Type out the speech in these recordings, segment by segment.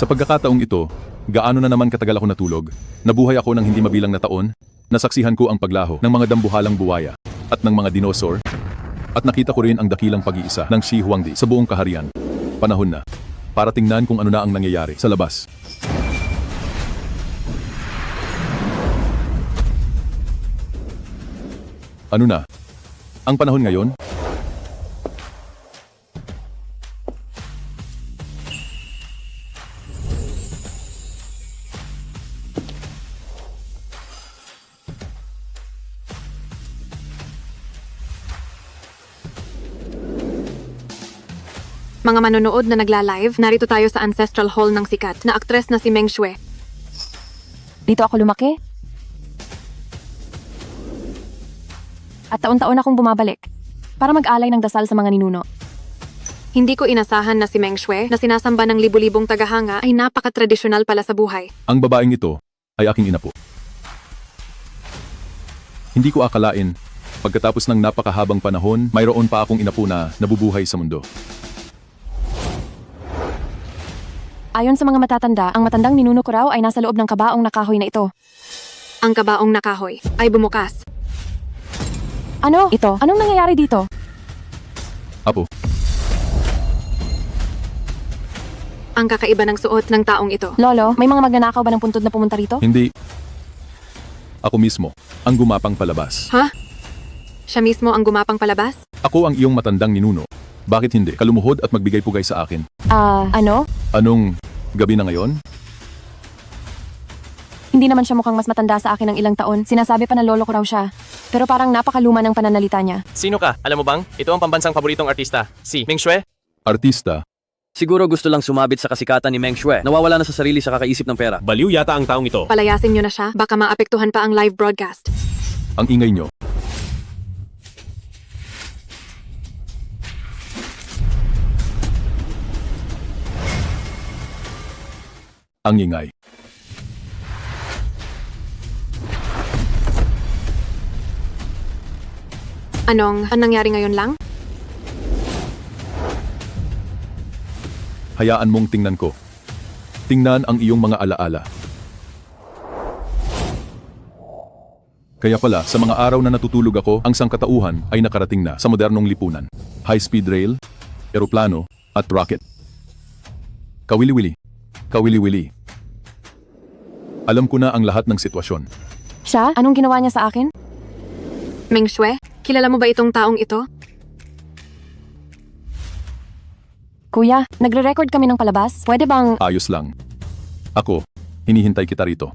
Sa pagkakataong ito, gaano na naman katagal ako natulog, nabuhay ako ng hindi mabilang na taon, nasaksihan ko ang paglaho ng mga dambuhalang buwaya at ng mga dinosaur, at nakita ko rin ang dakilang pag-iisa ng Shi Huangdi sa buong kaharian. Panahon na para tingnan kung ano na ang nangyayari sa labas. Ano na? Ang panahon ngayon? Mga manonood na nagla-live, narito tayo sa Ancestral Hall ng sikat na aktres na si Meng Xue. Dito ako lumaki. At taon-taon akong bumabalik para mag-alay ng dasal sa mga ninuno. Hindi ko inasahan na si Meng Xue na sinasamba ng libu-libong tagahanga ay napaka-tradisyonal pala sa buhay. Ang babaeng ito ay aking ina po. Hindi ko akalain, pagkatapos ng napakahabang panahon, mayroon pa akong inapo na nabubuhay sa mundo. Ayon sa mga matatanda, ang matandang ninuno ko raw ay nasa loob ng kabaong na kahoy na ito. Ang kabaong na kahoy ay bumukas. Ano? Ito? Anong nangyayari dito? Apo, Ang kakaiba ng suot ng taong ito. Lolo, may mga magnanakaw ba ng puntod na pumunta rito? hindi. Ako mismo ang gumapang palabas. Ha? Siya mismo ang gumapang palabas? Ako ang iyong matandang ninuno. Bakit hindi? Kalumuhod at magbigay pugay sa akin. Ano? Anong gabi na ngayon? Hindi naman siya mukhang mas matanda sa akin ng ilang taon. Sinasabi pa na lolo ko raw siya. Pero parang napakaluma ng pananalita niya. Sino ka? Alam mo bang? Ito ang pambansang paboritong artista, si Meng Xue. Artista, Siguro gusto lang sumabit sa kasikatan ni Meng Xue. Nawawala na sa sarili sa kakaisip ng pera. Baliw yata ang taong ito. Palayasin niyo na siya, baka maapektuhan pa ang live broadcast. ang ingay nyo. Ang ingay. Anong nangyari ngayon lang? Hayaan mong tingnan ko. Tingnan ang iyong mga alaala. Kaya pala, sa mga araw na natutulog ako, ang sangkatauhan ay nakarating na sa modernong lipunan. High-speed rail, eroplano, at rocket. Kawili-wili. Kawili-wili. Alam ko na ang lahat ng sitwasyon. Siya? Anong ginawa niya sa akin? Meng Xue, kilala mo ba itong taong ito? Kuya, nagre-record kami ng palabas. Pwede bang... Ayos lang. Ako, hinihintay kita rito.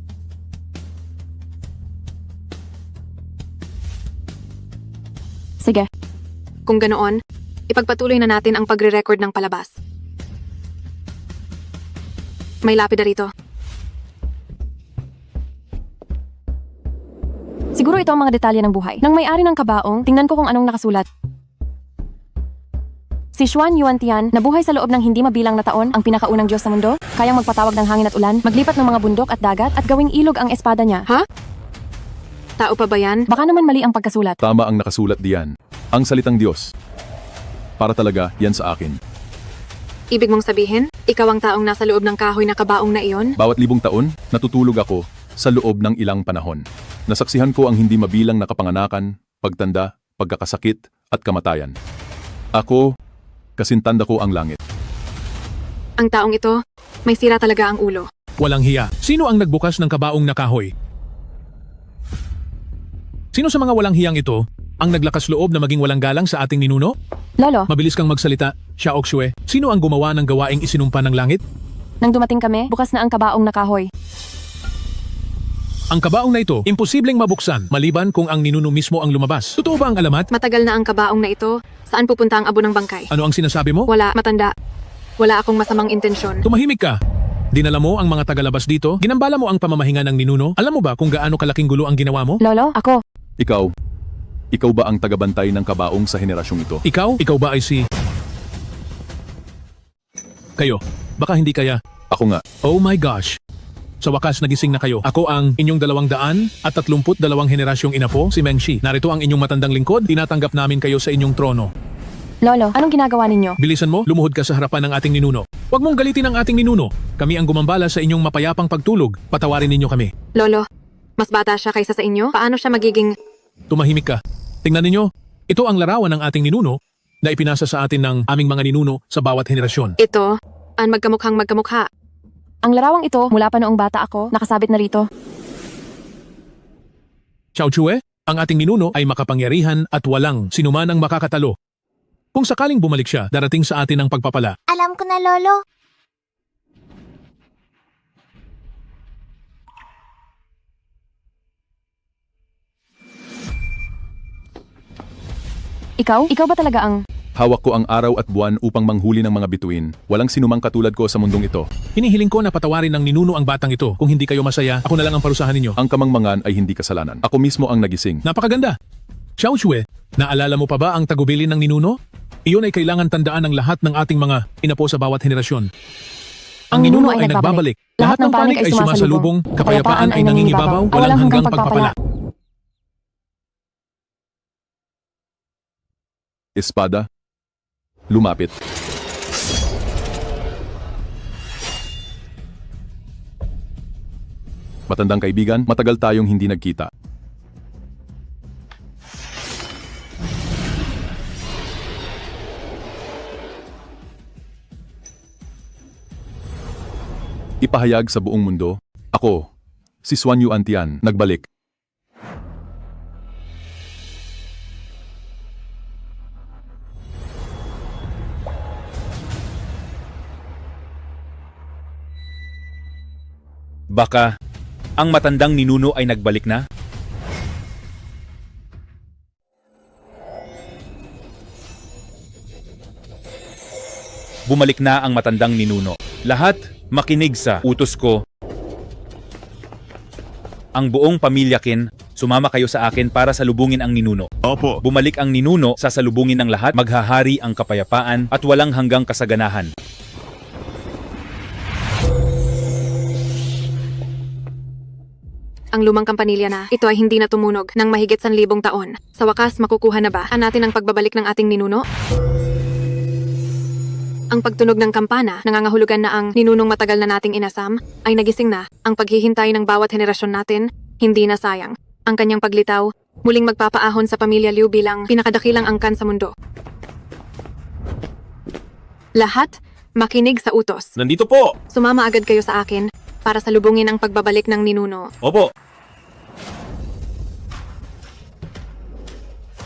Sige. Kung ganoon, ipagpatuloy na natin ang pagre-record ng palabas. May lapida rito. Siguro ito ang mga detalye ng buhay. Nang may-ari ng kabaong, tingnan ko kung anong nakasulat. Si Xuan Yuantian, nabuhay sa loob ng hindi mabilang na taon, ang pinakaunang Diyos sa mundo, kayang magpatawag ng hangin at ulan, maglipat ng mga bundok at dagat, at gawing ilog ang espada niya. Ha? Tao pa ba yan? Baka naman mali ang pagkasulat. Tama ang nakasulat diyan. Ang salitang Diyos. Para talaga, yan sa akin. Ibig mong sabihin, ikaw ang taong nasa loob ng kahoy na kabaong na iyon? Bawat libong taon, natutulog ako sa loob ng ilang panahon. Nasaksihan ko ang hindi mabilang na kapanganakan, pagtanda, pagkakasakit, at kamatayan. Ako, kasintanda ko ang langit. Ang taong ito, may sira talaga ang ulo. Walang hiya. Sino ang nagbukas ng kabaong na kahoy? Sino sa mga walang hiyang ito ang naglakas loob na maging walang galang sa ating ninuno? Lolo, Mabilis kang magsalita, Xiao Xue. Sino ang gumawa ng gawaing isinumpa ng langit? nang dumating kami, bukas na ang kabaong na kahoy. Ang kabaong na ito, imposibleng mabuksan maliban kung ang ninuno mismo ang lumabas. Totoo ba ang alamat? Matagal na ang kabaong na ito. Saan pupunta ang abo ng bangkay? Ano ang sinasabi mo? Wala, matanda. Wala akong masamang intensyon. Tumahimik ka. Dinala mo ang mga tagalabas dito? Ginambala mo ang pamamahinga ng ninuno? Alam mo ba kung gaano kalaking gulo ang ginawa mo? Lolo, ako. Ikaw ba ang tagabantay ng kabaong sa henerasyong ito? Ikaw? Ikaw ba ay si... Kayo? Baka hindi kaya. Ako nga. Oh my gosh. Sa wakas nagising na kayo. Ako ang inyong 232 henerasyong inapo, si Meng Xi. Narito ang inyong matandang lingkod. Tinatanggap namin kayo sa inyong trono. Lolo, anong ginagawa ninyo? Bilisan mo, lumuhod ka sa harapan ng ating ninuno. Huwag mong galitin ang ating ninuno. Kami ang gumambala sa inyong mapayapang pagtulog. Patawarin ninyo kami. Lolo, mas bata siya kaysa sa inyo? Paano siya magiging... Tumahimik ka. Tingnan ninyo, ito ang larawan ng ating ninuno na ipinasa sa atin ng aming mga ninuno sa bawat henerasyon. Ito, ang magkamukhang magkamukha. Ang larawang ito, mula pa noong bata ako, nakasabit na rito. Xiao Chue, ang ating ninuno ay makapangyarihan at walang sinuman ang makakatalo. Kung sakaling bumalik siya, darating sa atin ang pagpapala. Alam ko na, Lolo. Ikaw ba talaga ang... Hawak ko ang araw at buwan upang manghuli ng mga bituin. Walang sinumang katulad ko sa mundong ito. Hinihiling ko na patawarin ng ninuno ang batang ito. Kung hindi kayo masaya, ako na lang ang parusahan ninyo. Ang kamangmangan ay hindi kasalanan. Ako mismo ang nagising. Napakaganda. Xiao Chue, naalala mo pa ba ang tagubilin ng ninuno? Iyon ay kailangan tandaan ng lahat ng ating mga inapo sa bawat henerasyon. Ang ninuno ay nagbabalik. Lahat ng panig ay sumasalubong, kapayapaan ay nangingibabaw, walang hanggang pagpapala. Espada. Lumapit. Matandang kaibigan, matagal tayong hindi nagkita. Ipahayag sa buong mundo, ako, si Xuan Yuan Tian, nagbalik. Baka ang matandang ninuno ay nagbalik na? Bumalik na ang matandang ninuno. Lahat makinig sa utos ko. Ang buong pamilya kin, sumama kayo sa akin para salubungin ang ninuno. Opo. Bumalik ang ninuno, sasalubungin ng lahat, maghahari ang kapayapaan at walang hanggang kasaganahan. Ang lumang kampanilya na, ito ay hindi na tumunog ng mahigit 1,000 taon. Sa wakas, makukuha na ba natin ang pagbabalik ng ating ninuno? Ang pagtunog ng kampana, nangangahulugan na ang ninunong matagal na nating inasam, ay nagising na. Ang paghihintay ng bawat henerasyon natin, hindi na sayang. Ang kanyang paglitaw, muling magpapaahon sa pamilya Liu bilang pinakadakilang angkan sa mundo. Lahat, makinig sa utos. Nandito po! Sumama agad kayo sa akin para salubungin ang pagbabalik ng ninuno. Opo!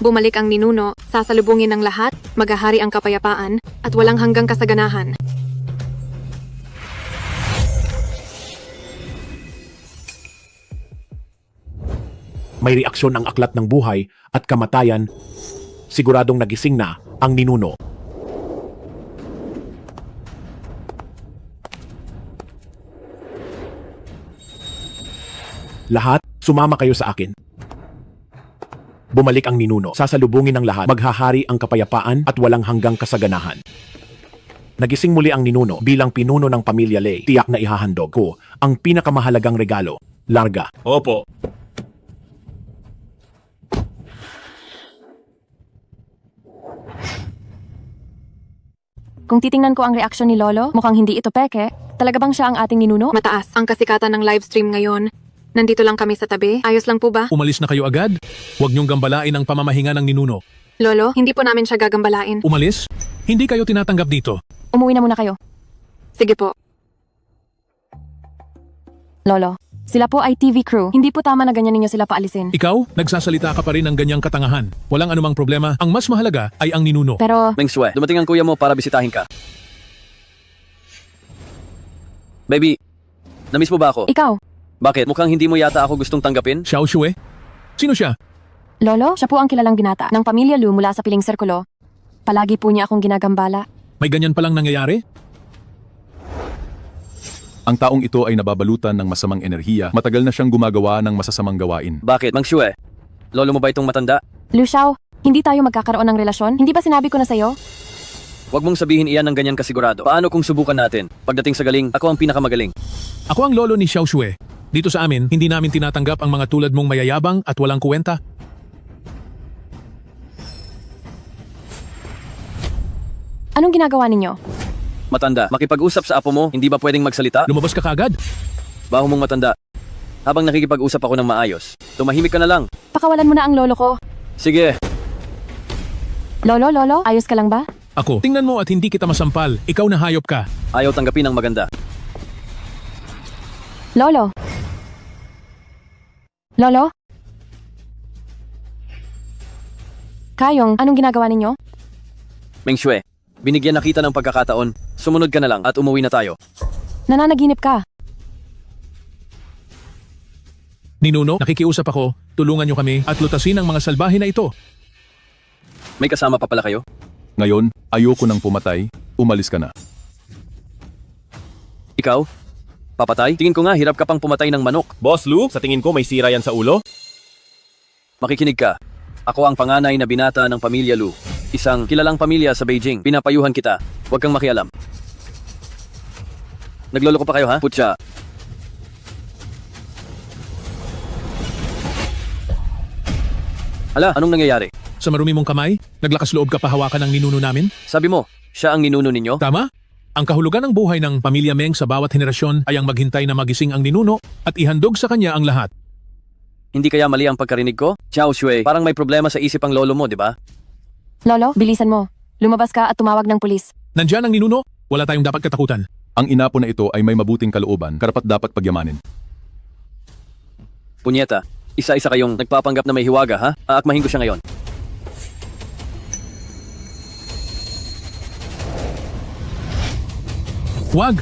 Bumalik ang ninuno, sasalubungin ng lahat, maghahari ang kapayapaan, at walang hanggang kasaganahan. May reaksyon ang aklat ng buhay at kamatayan. Siguradong nagising na ang ninuno. Lahat, sumama kayo sa akin. Bumalik ang ninuno. Sasalubungin ng lahat. Maghahari ang kapayapaan at walang hanggang kasaganahan. Nagising muli ang ninuno bilang pinuno ng pamilya Lei. Tiyak na ihahandog ko ang pinakamahalagang regalo. Larga. Opo! Kung titingnan ko ang reaksyon ni Lolo, mukhang hindi ito peke. Talaga bang siya ang ating ninuno? Mataas ang kasikatan ng livestream ngayon. Nandito lang kami sa tabi. Ayos lang po ba? Umalis na kayo agad? Huwag niyong gambalain ang pamamahinga ng ninuno. Lolo, hindi po namin siya gagambalain. Umalis? Hindi kayo tinatanggap dito. Umuwi na muna kayo. Sige po. Lolo, sila po ay TV crew. Hindi po tama na ganyan ninyo sila paalisin. Ikaw, nagsasalita ka pa rin ng ganyang katangahan. Walang anumang problema. Ang mas mahalaga ay ang ninuno. Pero, Meng Shue, dumating ang kuya mo para bisitahin ka. Baby, namiss mo ba ako? ikaw, Bakit? Mukhang hindi mo yata ako gustong tanggapin? Xiao Shue? Sino siya? Lolo, siya po ang kilalang binata ng pamilya Lu mula sa piling sirkulo. Palagi po niya akong ginagambala. May ganyan palang nangyayari? Ang taong ito ay nababalutan ng masamang enerhiya. Matagal na siyang gumagawa ng masasamang gawain. Bakit? Meng Shue, lolo mo ba itong matanda? Lu Xiao, hindi tayo magkakaroon ng relasyon? Hindi ba sinabi ko na sa'yo? Huwag mong sabihin iyan ng ganyan kasigurado. Paano kung subukan natin? Pagdating sa galing, ako ang pinakamagaling. Ako ang lolo ni Xiao Shue. Dito sa amin, hindi namin tinatanggap ang mga tulad mong mayayabang at walang kuwenta. Anong ginagawa ninyo? Matanda, makipag-usap sa apo mo, hindi ba pwedeng magsalita? Lumabas ka kagad? Baho mong matanda. Habang nakikipag-usap ako ng maayos, tumahimik ka na lang. Pakawalan mo na ang lolo ko. Sige, Lolo, ayos ka lang ba? Ako, tingnan mo at hindi kita masampal. Ikaw na hayop ka. ayaw tanggapin ng maganda. Lolo? Kayong, anong ginagawa ninyo? Meng Shue, binigyan na kita ng pagkakataon. Sumunod ka na lang at umuwi na tayo. Nananaginip ka. Ninuno, nakikiusap ako. Tulungan niyo kami at lutasin ang mga salbahe na ito. May kasama pa pala kayo? Ngayon, ayoko nang pumatay. Umalis ka na. Ikaw? Papatay? Tingin ko nga hirap ka pang pumatay ng manok. Boss Lu, sa tingin ko may sira yan sa ulo. Makikinig ka. Ako ang panganay na binata ng pamilya Lu. Isang kilalang pamilya sa Beijing. Pinapayuhan kita. Huwag kang makialam. Nagloloko pa kayo ha? Putya. Hala, anong nangyayari? Sa marumi mong kamay, naglakas loob ka pa hawakan ng ninuno namin? Sabi mo, siya ang ninuno ninyo? Tama? Ang kahulugan ng buhay ng pamilya Meng sa bawat henerasyon ay ang maghintay na magising ang ninuno at ihandog sa kanya ang lahat. Hindi kaya mali ang pagkarinig ko? Xiao Shui, parang may problema sa isip ang lolo mo, di ba? Lolo, bilisan mo. Lumabas ka at tumawag ng pulis. Nandyan ang ninuno, wala tayong dapat katakutan. Ang inapo na ito ay may mabuting kalooban, karapat dapat pagyamanin. Punyeta, isa-isa kayong nagpapanggap na may hiwaga, ha? Aakmahin ko siya ngayon. Wag!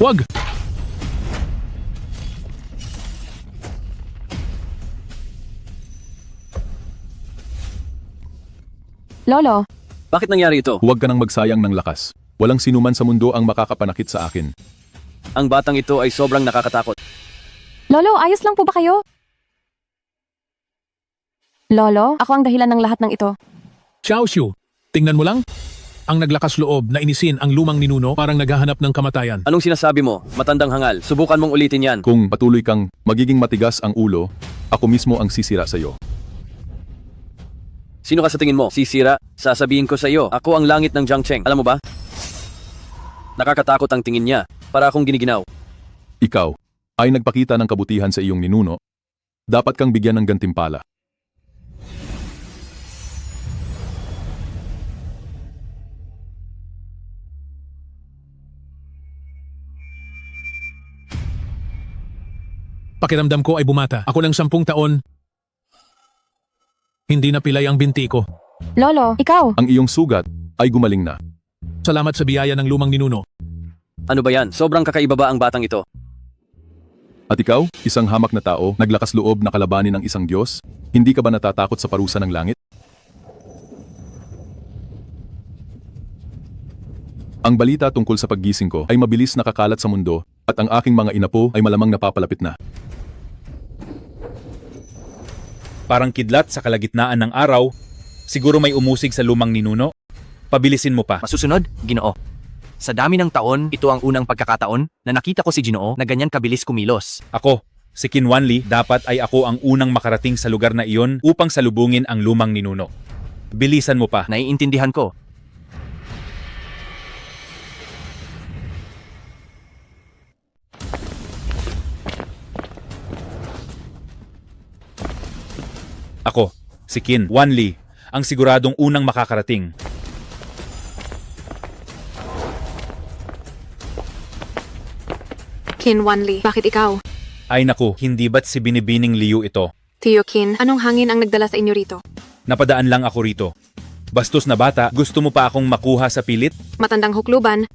Wag! Lolo, Bakit nangyari ito? Huwag ka nang magsayang ng lakas. Walang sinuman sa mundo ang makakapanakit sa akin. Ang batang ito ay sobrang nakakatakot. Lolo, ayos lang po ba kayo? Lolo, ako ang dahilan ng lahat ng ito. Xiao Xiu, tingnan mo lang. Ang naglakas loob na inisin ang lumang ninuno parang naghahanap ng kamatayan. Anong sinasabi mo? Matandang hangal. Subukan mong ulitin yan. Kung patuloy kang magiging matigas ang ulo, ako mismo ang sisira sa iyo. Sino ka sa tingin mo? Sisira? Sasabihin ko sa iyo, ako ang langit ng Jiangcheng. Alam mo ba? Nakakatakot ang tingin niya. Para akong giniginaw. Ikaw ay nagpakita ng kabutihan sa iyong ninuno. Dapat kang bigyan ng gantimpala. Pakiramdam ko ay bumata. Ako ng 10 taon, hindi na pilay ang binti ko. Lolo, ikaw. Ang iyong sugat ay gumaling na. Salamat sa biyaya ng lumang ninuno. Ano ba yan? Sobrang kakaiba ba ang batang ito? At ikaw, isang hamak na tao, naglakas loob na kalabanin ng isang Diyos? Hindi ka ba natatakot sa parusa ng langit? Ang balita tungkol sa paggising ko ay mabilis nakakalat sa mundo at ang aking mga inapo ay malamang napapalapit na. Parang kidlat sa kalagitnaan ng araw, siguro may umusig sa lumang ninuno. Pabilisin mo pa. Masusunod, Ginoo. Sa dami ng taon, ito ang unang pagkakataon na nakita ko si Ginoo na ganyan kabilis kumilos. Ako, si Qin Wanli, dapat ay ako ang unang makarating sa lugar na iyon upang salubungin ang lumang ninuno. Bilisan mo pa. Naiintindihan ko. Ako, si Qin Wanli, ang siguradong unang makakarating. Qin Wanli, bakit ikaw? Ay naku, hindi ba't si Binibining Liu ito? Tio Qin, anong hangin ang nagdala sa inyo rito? Napadaan lang ako rito. Bastos na bata, gusto mo pa akong makuha sa pilit? Matandang hukluban.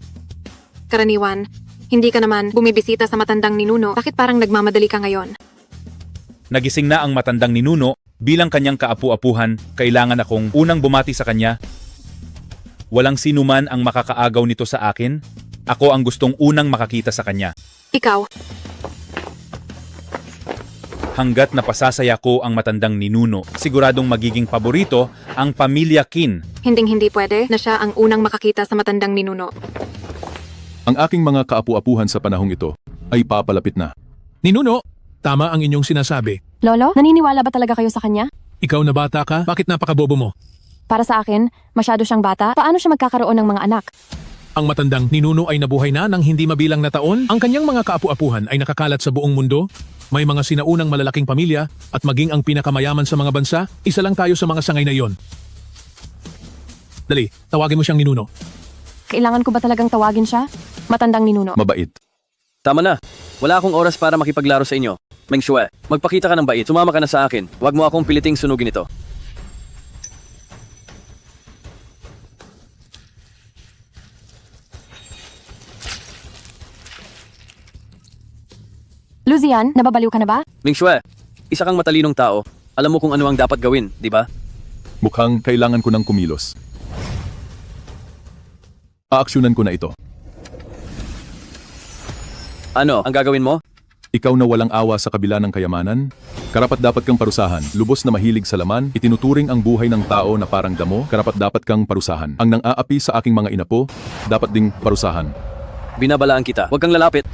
Karaniwan, hindi ka naman bumibisita sa matandang ninuno. Bakit parang nagmamadali ka ngayon? Nagising na ang matandang ninuno, bilang kanyang kaapu-apuhan, kailangan akong unang bumati sa kanya. Walang sinuman ang makakaagaw nito sa akin. Ako ang gustong unang makakita sa kanya. Ikaw, Hanggat napasasaya ko ang matandang ninuno, siguradong magiging paborito ang pamilya Qin. hinding-hindi pwede na siya ang unang makakita sa matandang ninuno. Ang aking mga kaapu-apuhan sa panahong ito ay papalapit na. Ninuno, tama ang inyong sinasabi. Lolo, naniniwala ba talaga kayo sa kanya? Ikaw na bata ka, bakit napakabobo mo? Para sa akin, masyado siyang bata. Paano siya magkakaroon ng mga anak? Ang matandang ninuno ay nabuhay na ng hindi mabilang na taon. Ang kanyang mga kaapu-apuhan ay nakakalat sa buong mundo. May mga sinaunang malalaking pamilya at maging ang pinakamayaman sa mga bansa, isa lang tayo sa mga sangay na iyon. Dali, tawagin mo siyang ninuno. Kailangan ko ba talagang tawagin siya? Matandang ninuno. Mabait. Tama na. Wala akong oras para makipaglaro sa inyo. Meng Shue, magpakita ka ng bait. Sumama ka na sa akin. Huwag mo akong piliting sunugin ito. Luzian, nababaliw ka na ba? Meng Shue, isa kang matalinong tao. Alam mo kung ano ang dapat gawin, di ba? Mukhang kailangan ko ng kumilos. Aaksyonan ko na ito. Ano ang gagawin mo? Ikaw na walang awa sa kabila ng kayamanan, karapat-dapat kang parusahan. Lubos na mahilig sa laman, itinuturing ang buhay ng tao na parang damo, karapat-dapat kang parusahan. Ang nang-aapi sa aking mga inapo, dapat ding parusahan. Binabalaan kita. Huwag kang lalapit.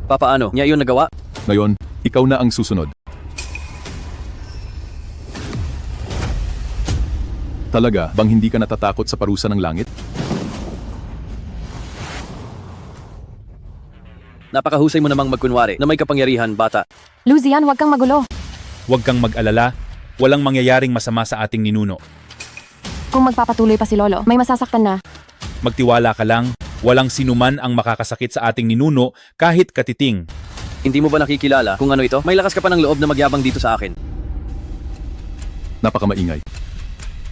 Papaano? Niya iyon nagawa? Ngayon, ikaw na ang susunod. Talaga bang hindi ka natatakot sa parusa ng langit? Napakahusay mo namang magkunwari na may kapangyarihan, bata. Luzian, huwag kang magulo. Huwag kang mag-alala, walang mangyayaring masama sa ating ninuno. Kung magpapatuloy pa si Lolo, may masasaktan na. Magtiwala ka lang, walang sinuman ang makakasakit sa ating ninuno kahit katiting. Hindi mo ba nakikilala kung ano ito? May lakas ka pa ng loob na magyabang dito sa akin. Napakamaingay.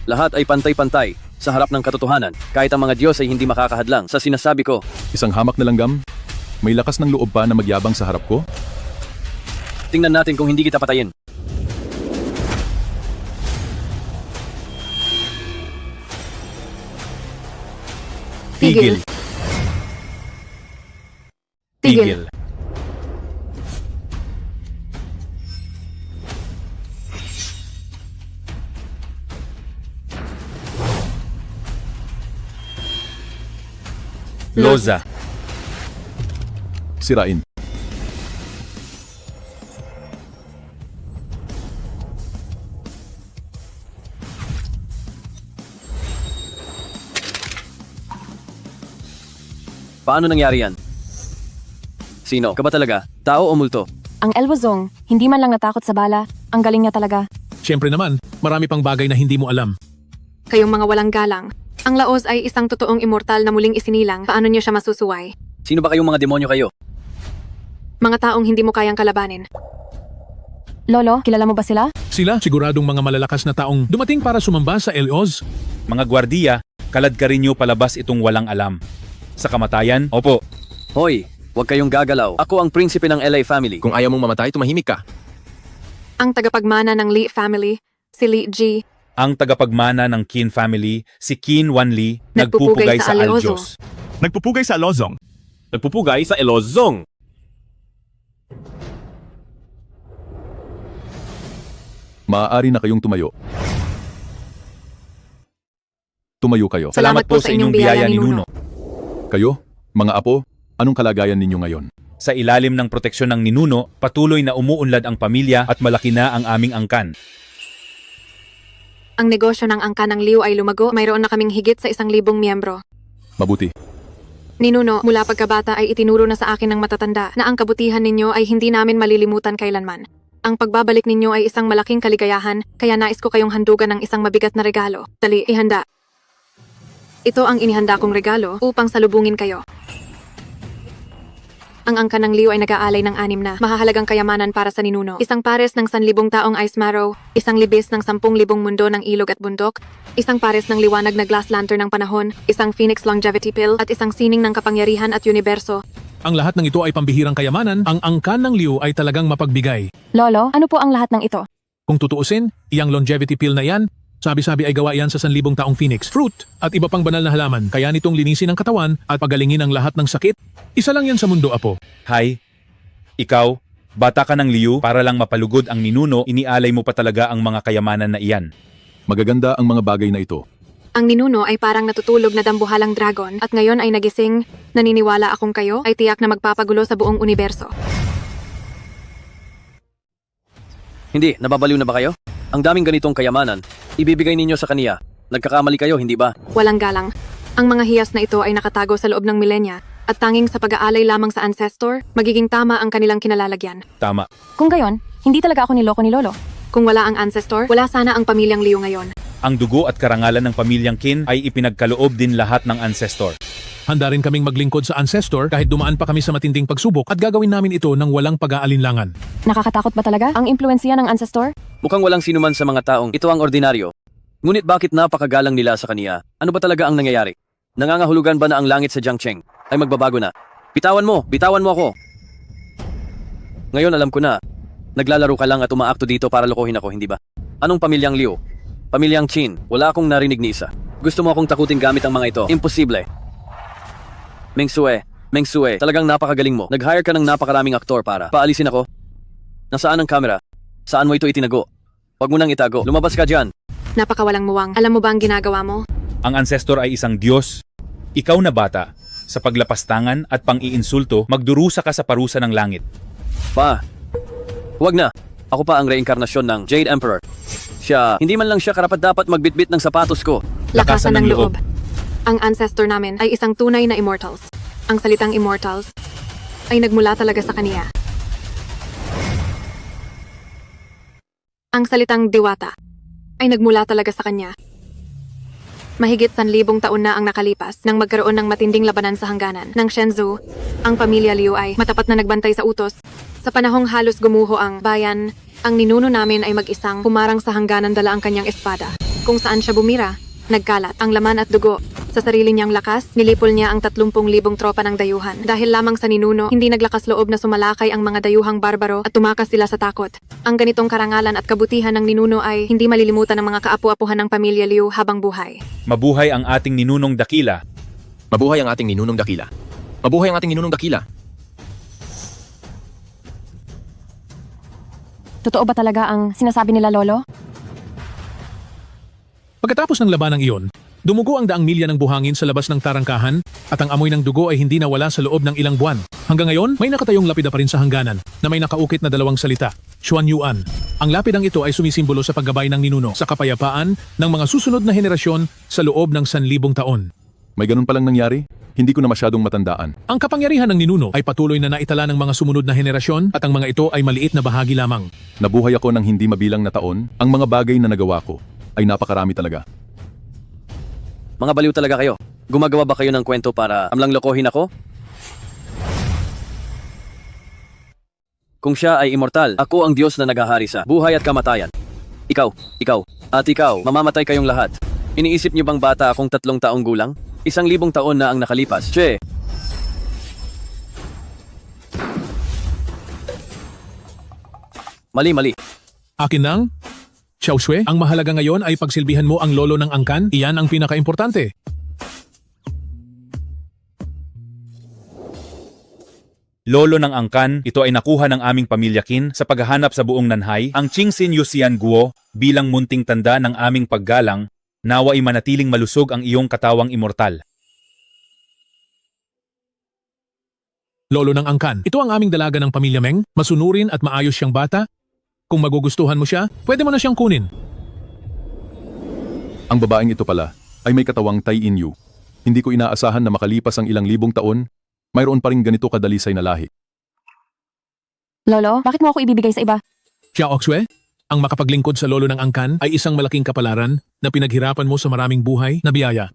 Lahat ay pantay-pantay sa harap ng katotohanan. Kahit ang mga Diyos ay hindi makakahadlang sa sinasabi ko. Isang hamak na langgam? May lakas ng loob pa na magyabang sa harap ko? Tingnan natin kung hindi kita patayin. Tigil. Tigil. Loza. Sirain. Paano nangyari yan? Sino? Ka ba talaga? Tao o multo? Ang Elwazong, hindi man lang natakot sa bala. Ang galing niya talaga. Siyempre naman, marami pang bagay na hindi mo alam. Kayong mga walang galang. Ang Laos ay isang totoong immortal na muling isinilang. Paano niyo siya masusuway? Sino ba kayong mga demonyo kayo? Mga taong hindi mo kayang kalabanin. Lolo, kilala mo ba sila? Sila, siguradong mga malalakas na taong dumating para sumamba sa Elioz. Mga gwardiya, kalad ka rin niyo palabas itong walang alam. Sa kamatayan, opo. Hoy, huwag kayong gagalaw. Ako ang prinsipe ng LA family. Kung ayaw mong mamatay, tumahimik ka. Ang tagapagmana ng Lee family, si Lee Ji, Ang tagapagmana ng Qin family, si Qin Wanli, Nagpupugay nagpupugay sa sa Alyozo. Aljos. Nagpupugay sa Lozong. Nagpupugay sa Elozong. Maaari na kayong tumayo. Tumayo kayo. Salamat po sa inyong biyaya, Ninuno. Kayo, mga apo, anong kalagayan ninyo ngayon? Sa ilalim ng proteksyon ng ninuno, patuloy na umuunlad ang pamilya at malaki na ang aming angkan. Ang negosyo ng angkan ng Liu ay lumago. Mayroon na kaming higit sa 1,000 miyembro. Mabuti. Ninuno, mula pagkabata ay itinuro na sa akin ng matatanda na ang kabutihan ninyo ay hindi namin malilimutan kailanman. Ang pagbabalik ninyo ay isang malaking kaligayahan, kaya nais ko kayong handugan ng isang mabigat na regalo. Dali, ihanda. Ito ang inihanda kong regalo upang salubungin kayo. Ang angkan ng Liu ay nag-aalay ng 6 na mahahalagang kayamanan para sa ninuno. Isang pares ng 1,000 taong ice marrow, isang libis ng 10,000 mundo ng ilog at bundok, isang pares ng liwanag na glass lantern ng panahon, isang phoenix longevity pill, at isang sining ng kapangyarihan at universo. Ang lahat ng ito ay pambihirang kayamanan, ang angkan ng Liu ay talagang mapagbigay. Lolo, ano po ang lahat ng ito? Kung tutuusin, iyang longevity pill na yan, sabi-sabi ay gawa yan sa 1,000 taong phoenix, fruit, at iba pang banal na halaman. Kaya nitong linisin ang katawan at pagalingin ang lahat ng sakit. Isa lang yan sa mundo, apo. Hay, ikaw, bata ka ng Liu, para lang mapalugod ang ninuno, inialay mo pa talaga ang mga kayamanan na iyan. Magaganda ang mga bagay na ito. Ang ninuno ay parang natutulog na dambuhalang dragon at ngayon ay nagising. Naniniwala akong kayo ay tiyak na magpapagulo sa buong universo. Hindi, nababaliw na ba kayo? Ang daming ganitong kayamanan. ibibigay ninyo sa kaniya. Nagkakamali kayo, hindi ba? Walang galang. Ang mga hiyas na ito ay nakatago sa loob ng milenya at tanging sa pag-aalay lamang sa ancestor, magiging tama ang kanilang kinalalagyan. Tama. Kung gayon, hindi talaga ako niloko ni Lolo. Kung wala ang ancestor, wala sana ang pamilyang Liu ngayon. Ang dugo at karangalan ng pamilyang Qin ay ipinagkaloob din lahat ng ancestor. Handa rin kaming maglingkod sa ancestor kahit dumaan pa kami sa matinding pagsubok at gagawin namin ito ng walang pag-aalinlangan. Nakakatakot ba talaga ang impluensya ng ancestor? Mukhang walang sinuman sa mga taong ito ang ordinaryo. Ngunit bakit napakagalang nila sa kaniya? Ano ba talaga ang nangyayari? Nangangahulugan ba na ang langit sa Jiangcheng ay magbabago na? Bitawan mo ako. Ngayon alam ko na. Naglalaro ka lang at umaakto dito para lokohin ako, hindi ba? Anong pamilyang Liu? Pamilyang Qin? Wala akong narinig ni isa. Gusto mo akong takutin gamit ang mga ito? Imposible. Meng Sue, talagang napakagaling mo. Nag-hire ka ng napakaraming aktor para paalisin ako. Nasaan ang camera? Saan mo ito itinago? Huwag mo nang itago. Lumabas ka dyan. Napakawalang muwang. Alam mo ba ang ginagawa mo? Ang ancestor ay isang Diyos. Ikaw na bata, sa paglapastangan at pang-iinsulto, magdurusa ka sa parusa ng langit. Pa, huwag na. Ako pa ang reinkarnasyon ng Jade Emperor. Hindi man lang siya karapat-dapat magbitbit ng sapatos ko. Lakasan ng loob. Ang ancestor namin ay isang tunay na immortals. Ang salitang immortals ay nagmula talaga sa kaniya. Ang salitang diwata ay nagmula talaga sa kanya. Mahigit 1,000 taon na ang nakalipas nang magkaroon ng matinding labanan sa hangganan ng Shenzhou. Ang pamilya Liu ay matapat na nagbantay sa utos. Sa panahong halos gumuho ang bayan, ang ninuno namin ay mag-isang pumarang sa hangganan dala ang kanyang espada. Kung saan siya bumira, nagkalat ang laman at dugo. Sa sarili niyang lakas, nilipol niya ang 30,000 tropa ng dayuhan. Dahil lamang sa ninuno, hindi naglakas loob na sumalakay ang mga dayuhang barbaro at tumakas sila sa takot. Ang ganitong karangalan at kabutihan ng ninuno ay hindi malilimutan ng mga kaapu-apuhan ng pamilya Liu habang buhay. Mabuhay ang ating ninunong dakila. Mabuhay ang ating ninunong dakila. Mabuhay ang ating ninunong dakila. Totoo ba talaga ang sinasabi nila, Lolo? Pagkatapos ng labanang iyon, dumugo ang daang milya ng buhangin sa labas ng tarangkahan at ang amoy ng dugo ay hindi nawala sa loob ng ilang buwan. Hanggang ngayon, may nakatayong lapida pa rin sa hangganan na may nakaukit na 2 salita, Xuan Yuan. Ang lapidang ito ay sumisimbolo sa paggabay ng ninuno sa kapayapaan ng mga susunod na henerasyon sa loob ng 1,000 taon. May ganun palang nangyari? Hindi ko na masyadong matandaan. Ang kapangyarihan ng ninuno ay patuloy na naitala ng mga sumunod na henerasyon at ang mga ito ay maliit na bahagi lamang. Nabuhay ako ng hindi mabilang na taon. Ang mga bagay na nagawa ko ay napakarami talaga. Mga baliw talaga kayo. Gumagawa ba kayo ng kwento para amlang lokohin ako? Kung siya ay immortal, ako ang Diyos na naghahari sa buhay at kamatayan. Ikaw, at ikaw, mamamatay kayong lahat. Iniisip niyo bang bata akong 3 taong gulang? 1,000 taon na ang nakalipas. Mali. Akin nang, Xiao Shui, ang mahalaga ngayon ay pagsilbihan mo ang lolo ng angkan. Iyan ang pinaka-importante. Lolo ng angkan, ito ay nakuha ng aming pamilya Qin sa paghahanap sa buong Nanhai. Ang Qingxin Yusian Guo bilang munting tanda ng aming paggalang, nawa ay manatiling malusog ang iyong katawang immortal. Lolo ng angkan, ito ang aming dalaga ng pamilya Meng. Masunurin at maayos siyang bata. Kung magugustuhan mo siya, pwede mo na siyang kunin. Ang babaeng ito pala ay may katawang Tai Inyu. Hindi ko inaasahan na makalipas ang ilang libong taon, mayroon pa rin ganito kadalisay na lahi. Lolo, bakit mo ako ibibigay sa iba? Xiao Oxue, ang makapaglingkod sa lolo ng angkan ay isang malaking kapalaran na pinaghirapan mo sa maraming buhay na biyaya.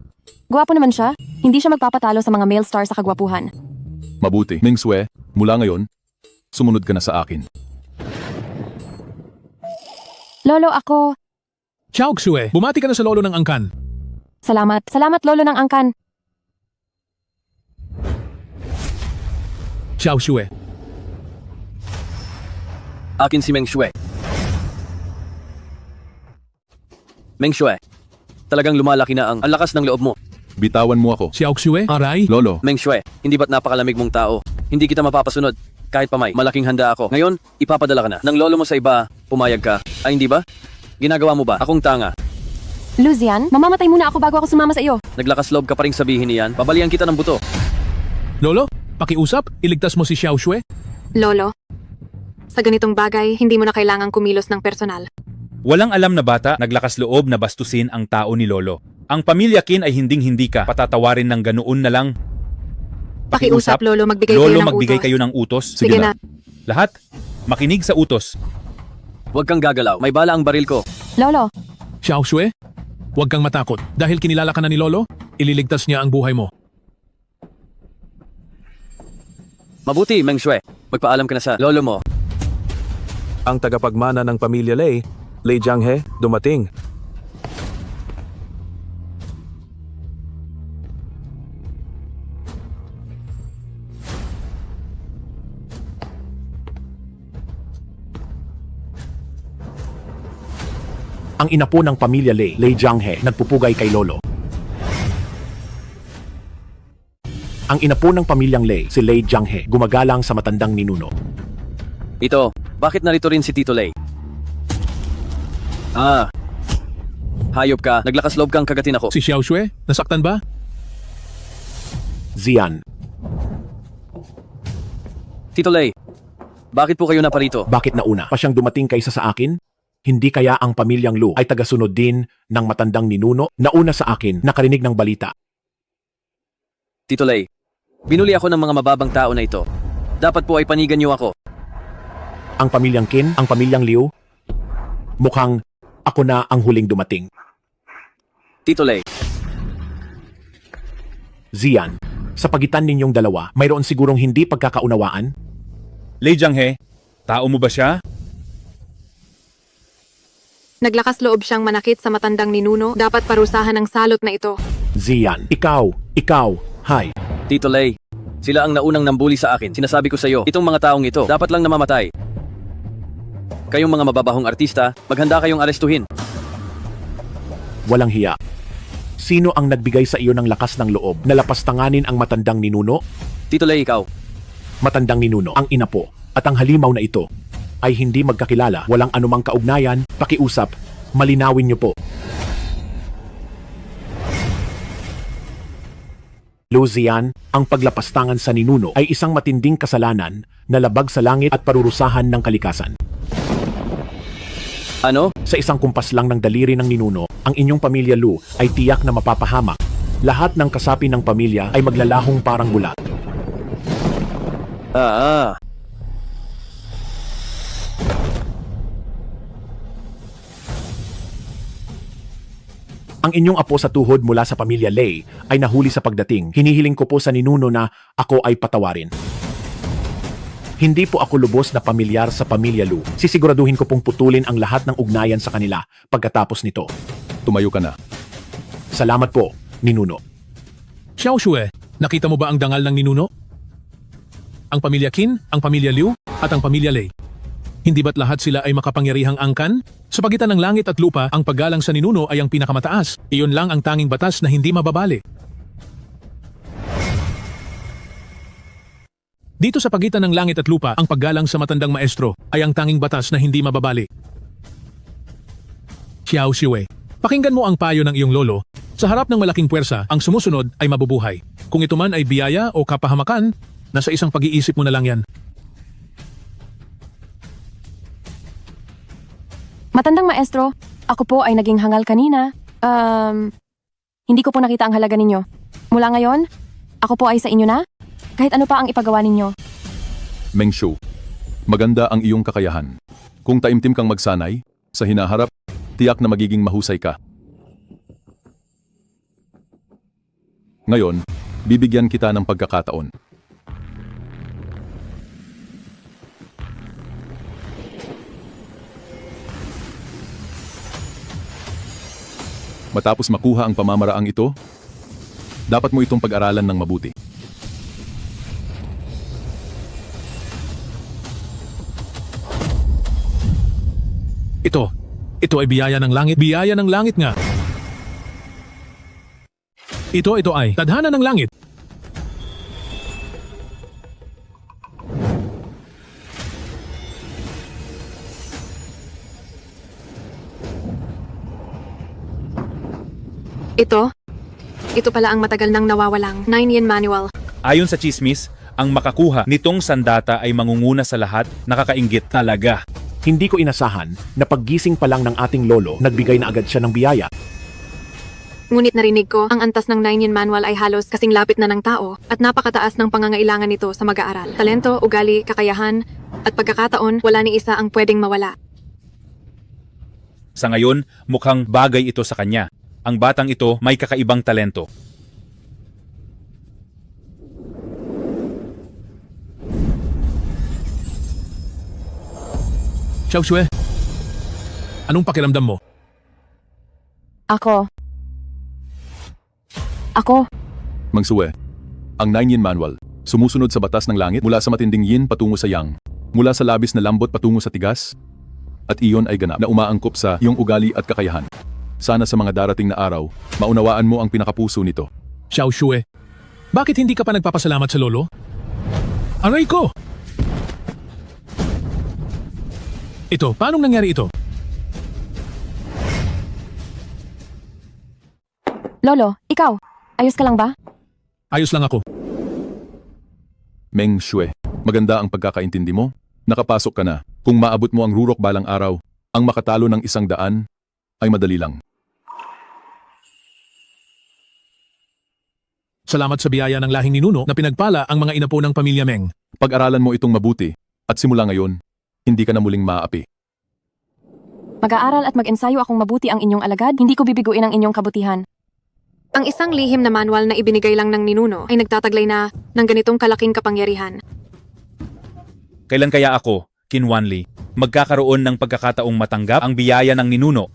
Gwapo naman siya. Hindi siya magpapatalo sa mga male star sa kagwapuhan. Mabuti. Meng Sue, mula ngayon, sumunod ka na sa akin. Lolo, ako... Xiao Oxue, bumati ka na sa lolo ng angkan. Salamat. Salamat, Lolo ng angkan. Xiao Shui. Akin si Meng Shui. Meng Shui, talagang lumalaki na ang lakas ng loob mo. Bitawan mo ako. Xiao Oxue, aray. Lolo, Meng Shui, hindi ba't napakalamig mong tao? Hindi kita mapapasunod. Kahit pa may malaking handa ako. Ngayon, ipapadala ka na. Nang lolo mo sa iba, pumayag ka. Ay hindi ba? Ginagawa mo ba? Akong tanga. Lucian, mamamatay muna ako bago ako sumama sa iyo. Naglakas loob ka pa rin sabihin niyan. Babalian kita ng buto. Lolo, pakiusap, iligtas mo si Xiao Shui. Lolo, sa ganitong bagay, hindi mo na kailangang kumilos ng personal. Walang alam na bata naglakas loob na bastusin ang tao ni Lolo. Ang pamilya Kin ay hinding-hindi ka patatawarin ng ganoon na lang. Pakiusap, Lolo, magbigay Lolo, kayo ng magbigay utos. kayo ng utos. Sige na. Lahat, makinig sa utos. Huwag kang gagalaw. May bala ang baril ko. Lolo, Xiao Xue, huwag kang matakot. Dahil kinilala ka na ni Lolo, ililigtas niya ang buhay mo. Mabuti, Meng Shui. Magpaalam ka na sa lolo mo. Ang tagapagmana ng pamilya Lei Jianghe, dumating. Ang ina po ng pamilya Lei Jianghe, nagpupugay kay Lolo. Ang ina po ng pamilyang si Lei Jianghe, gumagalang sa matandang ninuno. Ito, bakit narito rin si Tito Lei? Ah, hayop ka. Naglakas loob kang kagatin ako. Si Xiao Xue, nasaktan ba? Zian, Tito Lei, bakit po kayo naparito? bakit nauna pa siyang dumating kaysa sa akin? Hindi kaya ang pamilyang Lu ay tagasunod din ng matandang ninuno? Nauna sa akin, nakarinig ng balita. Tito Lei, binuli ako ng mga mababang tao na ito. Dapat po ay panigan niyo ako. Ang pamilyang Qin, ang pamilyang Liu, mukhang ako na ang huling dumating. Tito Lei, Zian, sa pagitan ninyong dalawa, mayroon sigurong hindi pagkakaunawaan? Lei Jianghe, tao mo ba siya? Naglakas loob siyang manakit sa matandang ninuno, dapat parusahan ng salot na ito. Zian, ikaw, hi. Tito Lei, sila ang naunang nambuli sa akin. Sinasabi ko sa iyo, itong mga taong ito, dapat lang namamatay. Kayong mga mababahong artista, maghanda kayong arestuhin. Walang hiya. Sino ang nagbigay sa iyo ng lakas ng loob na lapastanganin ang matandang ninuno? Tito Lei, ikaw. Matandang ninuno, ang ina po, at ang halimaw na ito ay hindi magkakilala, walang anumang kaugnayan, pakiusap, malinawin niyo po. Luzian, ang paglapastangan sa ninuno ay isang matinding kasalanan na labag sa langit at parurusahan ng kalikasan. Ano? Sa isang kumpas lang ng daliri ng ninuno, ang inyong pamilya Lu ay tiyak na mapapahamak. Lahat ng kasapi ng pamilya ay maglalahong parang bula. Ang inyong apo sa tuhod mula sa pamilya Lei ay nahuli sa pagdating. Hinihiling ko po sa ninuno na ako ay patawarin. Hindi po ako lubos na pamilyar sa pamilya Lu. Sisiguraduhin ko pong putulin ang lahat ng ugnayan sa kanila pagkatapos nito. Tumayo ka na. Salamat po, ninuno. Xiao Xue, nakita mo ba ang dangal ng ninuno? Ang pamilya Qin, ang pamilya Liu, at ang pamilya Lei. Hindi ba't lahat sila ay makapangyarihang angkan? Sa pagitan ng langit at lupa, ang paggalang sa ninuno ay ang pinakamataas. Iyon lang ang tanging batas na hindi mababali. Dito sa pagitan ng langit at lupa, ang paggalang sa matandang maestro ay ang tanging batas na hindi mababali. Xiao Xue, pakinggan mo ang payo ng iyong lolo. Sa harap ng malaking puwersa, ang sumusunod ay mabubuhay. Kung ito man ay biyaya o kapahamakan, nasa isang pag-iisip mo na lang yan. matandang maestro, ako po ay naging hangal kanina. Hindi ko po nakita ang halaga ninyo. Mula ngayon, ako po ay sa inyo na. Kahit ano pa ang ipagawa ninyo. Meng Shu, maganda ang iyong kakayahan. Kung taimtim kang magsanay, sa hinaharap, tiyak na magiging mahusay ka. Ngayon, bibigyan kita ng pagkakataon. Matapos makuha ang pamamaraang ito, dapat mo itong pag-aralan ng mabuti. Ito ay biyaya ng langit. Biyaya ng langit nga. Ito ay tadhana ng langit. Ito pala ang matagal nang nawawalang 9-yen manual. Ayon sa chismis, ang makakuha nitong sandata ay mangunguna sa lahat, nakakainggit talaga. Hindi ko inasahan na paggising pa lang ng ating lolo, nagbigay na agad siya ng biyaya. Ngunit narinig ko, ang antas ng 9-yin manual ay halos kasing lapit na ng tao at napakataas ng pangangailangan nito sa mag-aaral. Talento, ugali, kakayahan, at pagkakataon, wala ni isa ang pwedeng mawala. Sa ngayon, mukhang bagay ito sa kanya. Ang batang ito may kakaibang talento. Xiaoxue, anong pakiramdam mo? Ako, Mang Sue, ang 9-yin manual, sumusunod sa batas ng langit mula sa matinding yin patungo sa yang, mula sa labis na lambot patungo sa tigas, at iyon ay ganap na umaangkop sa iyong ugali at kakayahan. Sana sa mga darating na araw, maunawaan mo ang pinakapuso nito. Xiaoxue, bakit hindi ka pa nagpapasalamat sa lolo? Aray ko! Ito, paanong nangyari ito? Lolo, ikaw, ayos ka lang ba? Ayos lang ako. Meng Shui, maganda ang pagkakaintindi mo. Nakapasok ka na. Kung maabot mo ang rurok balang araw, ang makatalo ng 100 ay madali lang. Salamat sa biyaya ng lahing ninuno na pinagpala ang mga inapo ng pamilya Meng. Pag-aralan mo itong mabuti, at simula ngayon, hindi ka na muling maapi. Mag-aaral at mag-ensayo akong mabuti ang inyong alagad, hindi ko bibiguin ang inyong kabutihan. Ang isang lihim na manual na ibinigay lang ng ninuno ay nagtataglay na ng ganitong kalaking kapangyarihan. Kailan kaya ako, Kinwanli, magkakaroon ng pagkakataong matanggap ang biyaya ng ninuno?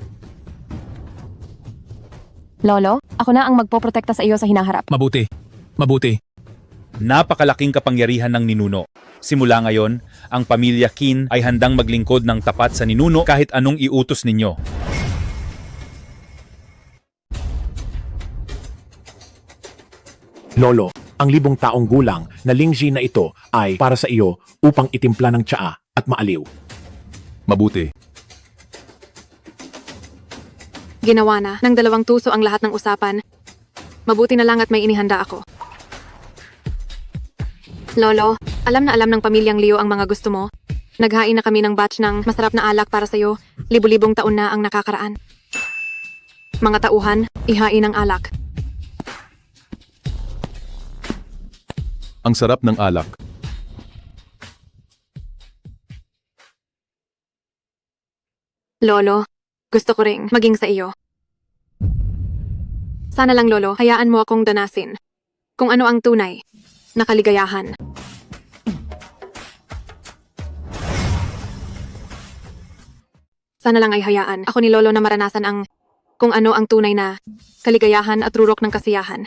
Lolo, ako na ang magpoprotekta sa iyo sa hinaharap. Mabuti. Mabuti. Napakalaking kapangyarihan ng ninuno. Simula ngayon, ang pamilya Qin ay handang maglingkod ng tapat sa ninuno kahit anong iutos ninyo. Lolo, ang 1,000 taong gulang na Lingji na ito ay para sa iyo upang itimpla ng tsaa at maaliw. Mabuti. Ginawa na ng 2 tuso ang lahat ng usapan. Mabuti na lang at may inihanda ako. Lolo, alam na alam ng pamilyang Liu ang mga gusto mo. Naghain na kami ng batch ng masarap na alak para sa'yo. Libu-libong taon na ang nakakaraan. Mga tauhan, ihain ang alak. Ang sarap ng alak. Lolo, gusto ko ring maging sa iyo. Sana lang, Lolo, hayaan mo akong danasin kung ano ang tunay na kaligayahan. Sana lang ay hayaan ako ni Lolo na maranasan ang kung ano ang tunay na kaligayahan at rurok ng kasiyahan.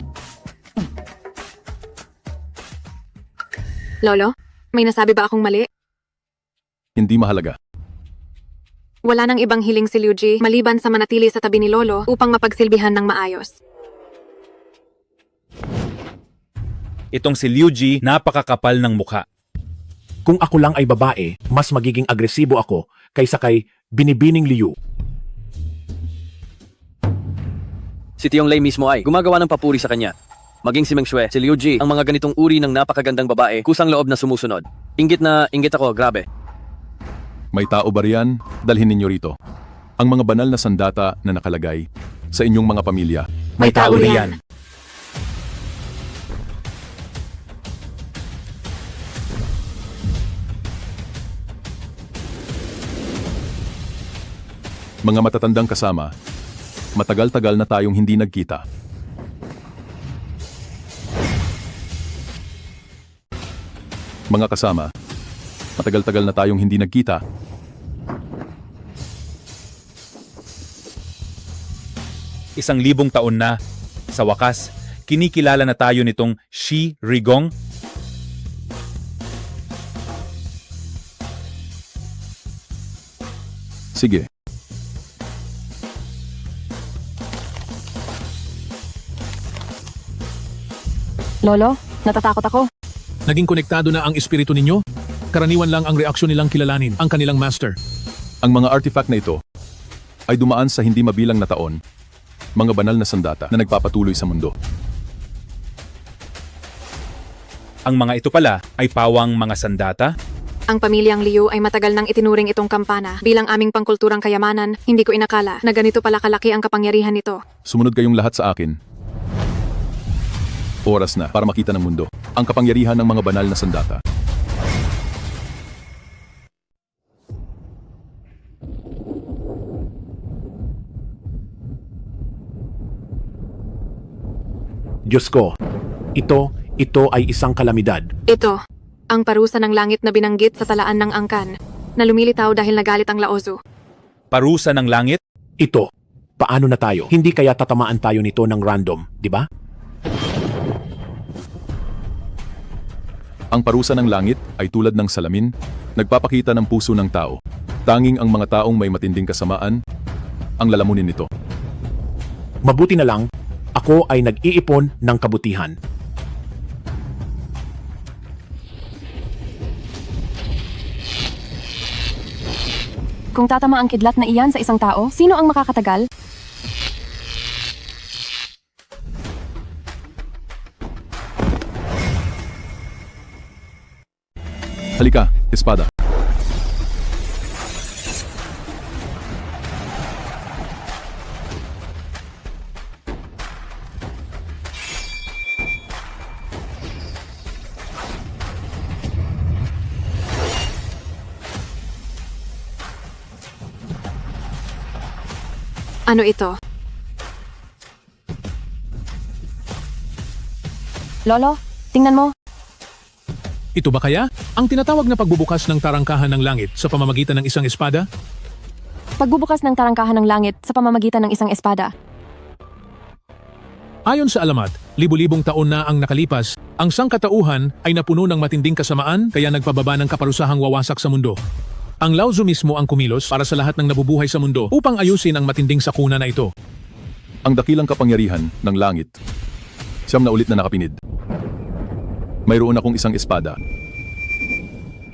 Lolo, may nasabi ba akong mali? Hindi mahalaga. Wala nang ibang hiling si Liuji maliban sa manatili sa tabi ni Lolo upang mapagsilbihan ng maayos. Itong si Liuji napakakapal ng mukha. Kung ako lang ay babae, mas magiging agresibo ako kaysa kay Binibining Liu. Si Tiong Lei mismo ay gumagawa ng papuri sa kanya. Maging si Meng Shui, si Liu Ji, ang mga ganitong uri ng napakagandang babae, kusang loob na sumusunod. Inggit ako, grabe. May tao ba riyan? Dalhin ninyo rito. Ang mga banal na sandata na nakalagay sa inyong mga pamilya. May tao riyan. Mga matatandang kasama, matagal-tagal na tayong hindi nagkita. Mga kasama, matagal-tagal na tayong hindi nagkita. Isang 1,000 taon na, sa wakas, kinikilala na tayo nitong Shi Rigong. Sige. Lolo, natatakot ako. Naging konektado na ang espiritu ninyo? Karaniwan lang ang reaksyon nilang kilalanin ang kanilang master. Ang mga artifact na ito ay dumaan sa hindi mabilang na taon, mga banal na sandata na nagpapatuloy sa mundo. Ang mga ito pala ay pawang mga sandata. Ang pamilyang Liu ay matagal nang itinuring itong kampana bilang aming pangkulturang kayamanan. Hindi ko inakala na ganito pala kalaki ang kapangyarihan nito. Sumunod kayong lahat sa akin. Oras na para makita ng mundo ang kapangyarihan ng mga banal na sandata. Diyos ko, ito ay isang kalamidad. Ito, ang parusa ng langit na binanggit sa talaan ng angkan, na lumilitaw dahil nagalit ang Laozu. Parusa ng langit? Ito, paano na tayo? Hindi kaya tatamaan tayo nito ng random, di ba? Ang parusa ng langit ay tulad ng salamin, nagpapakita ng puso ng tao. Tanging ang mga taong may matinding kasamaan ang lalamunin nito. Mabuti na lang, ako ay nag-iipon ng kabutihan. Kung tatama ang kidlat na iyan sa isang tao, sino ang makakatagal? Halika, espada. Ano ito? Lolo, tingnan mo. Ito ba kaya ang tinatawag na pagbubukas ng tarangkahan ng langit sa pamamagitan ng isang espada? Pagbubukas ng tarangkahan ng langit sa pamamagitan ng isang espada. Ayon sa alamat, libu-libong taon na ang nakalipas, ang sangkatauhan ay napuno ng matinding kasamaan kaya nagpababa ng kaparusahang wawasak sa mundo. Ang Laozu mismo ang kumilos para sa lahat ng nabubuhay sa mundo upang ayusin ang matinding sakuna na ito. Ang dakilang kapangyarihan ng langit. Siyam na ulit na nakapinid. Mayroon akong isang espada.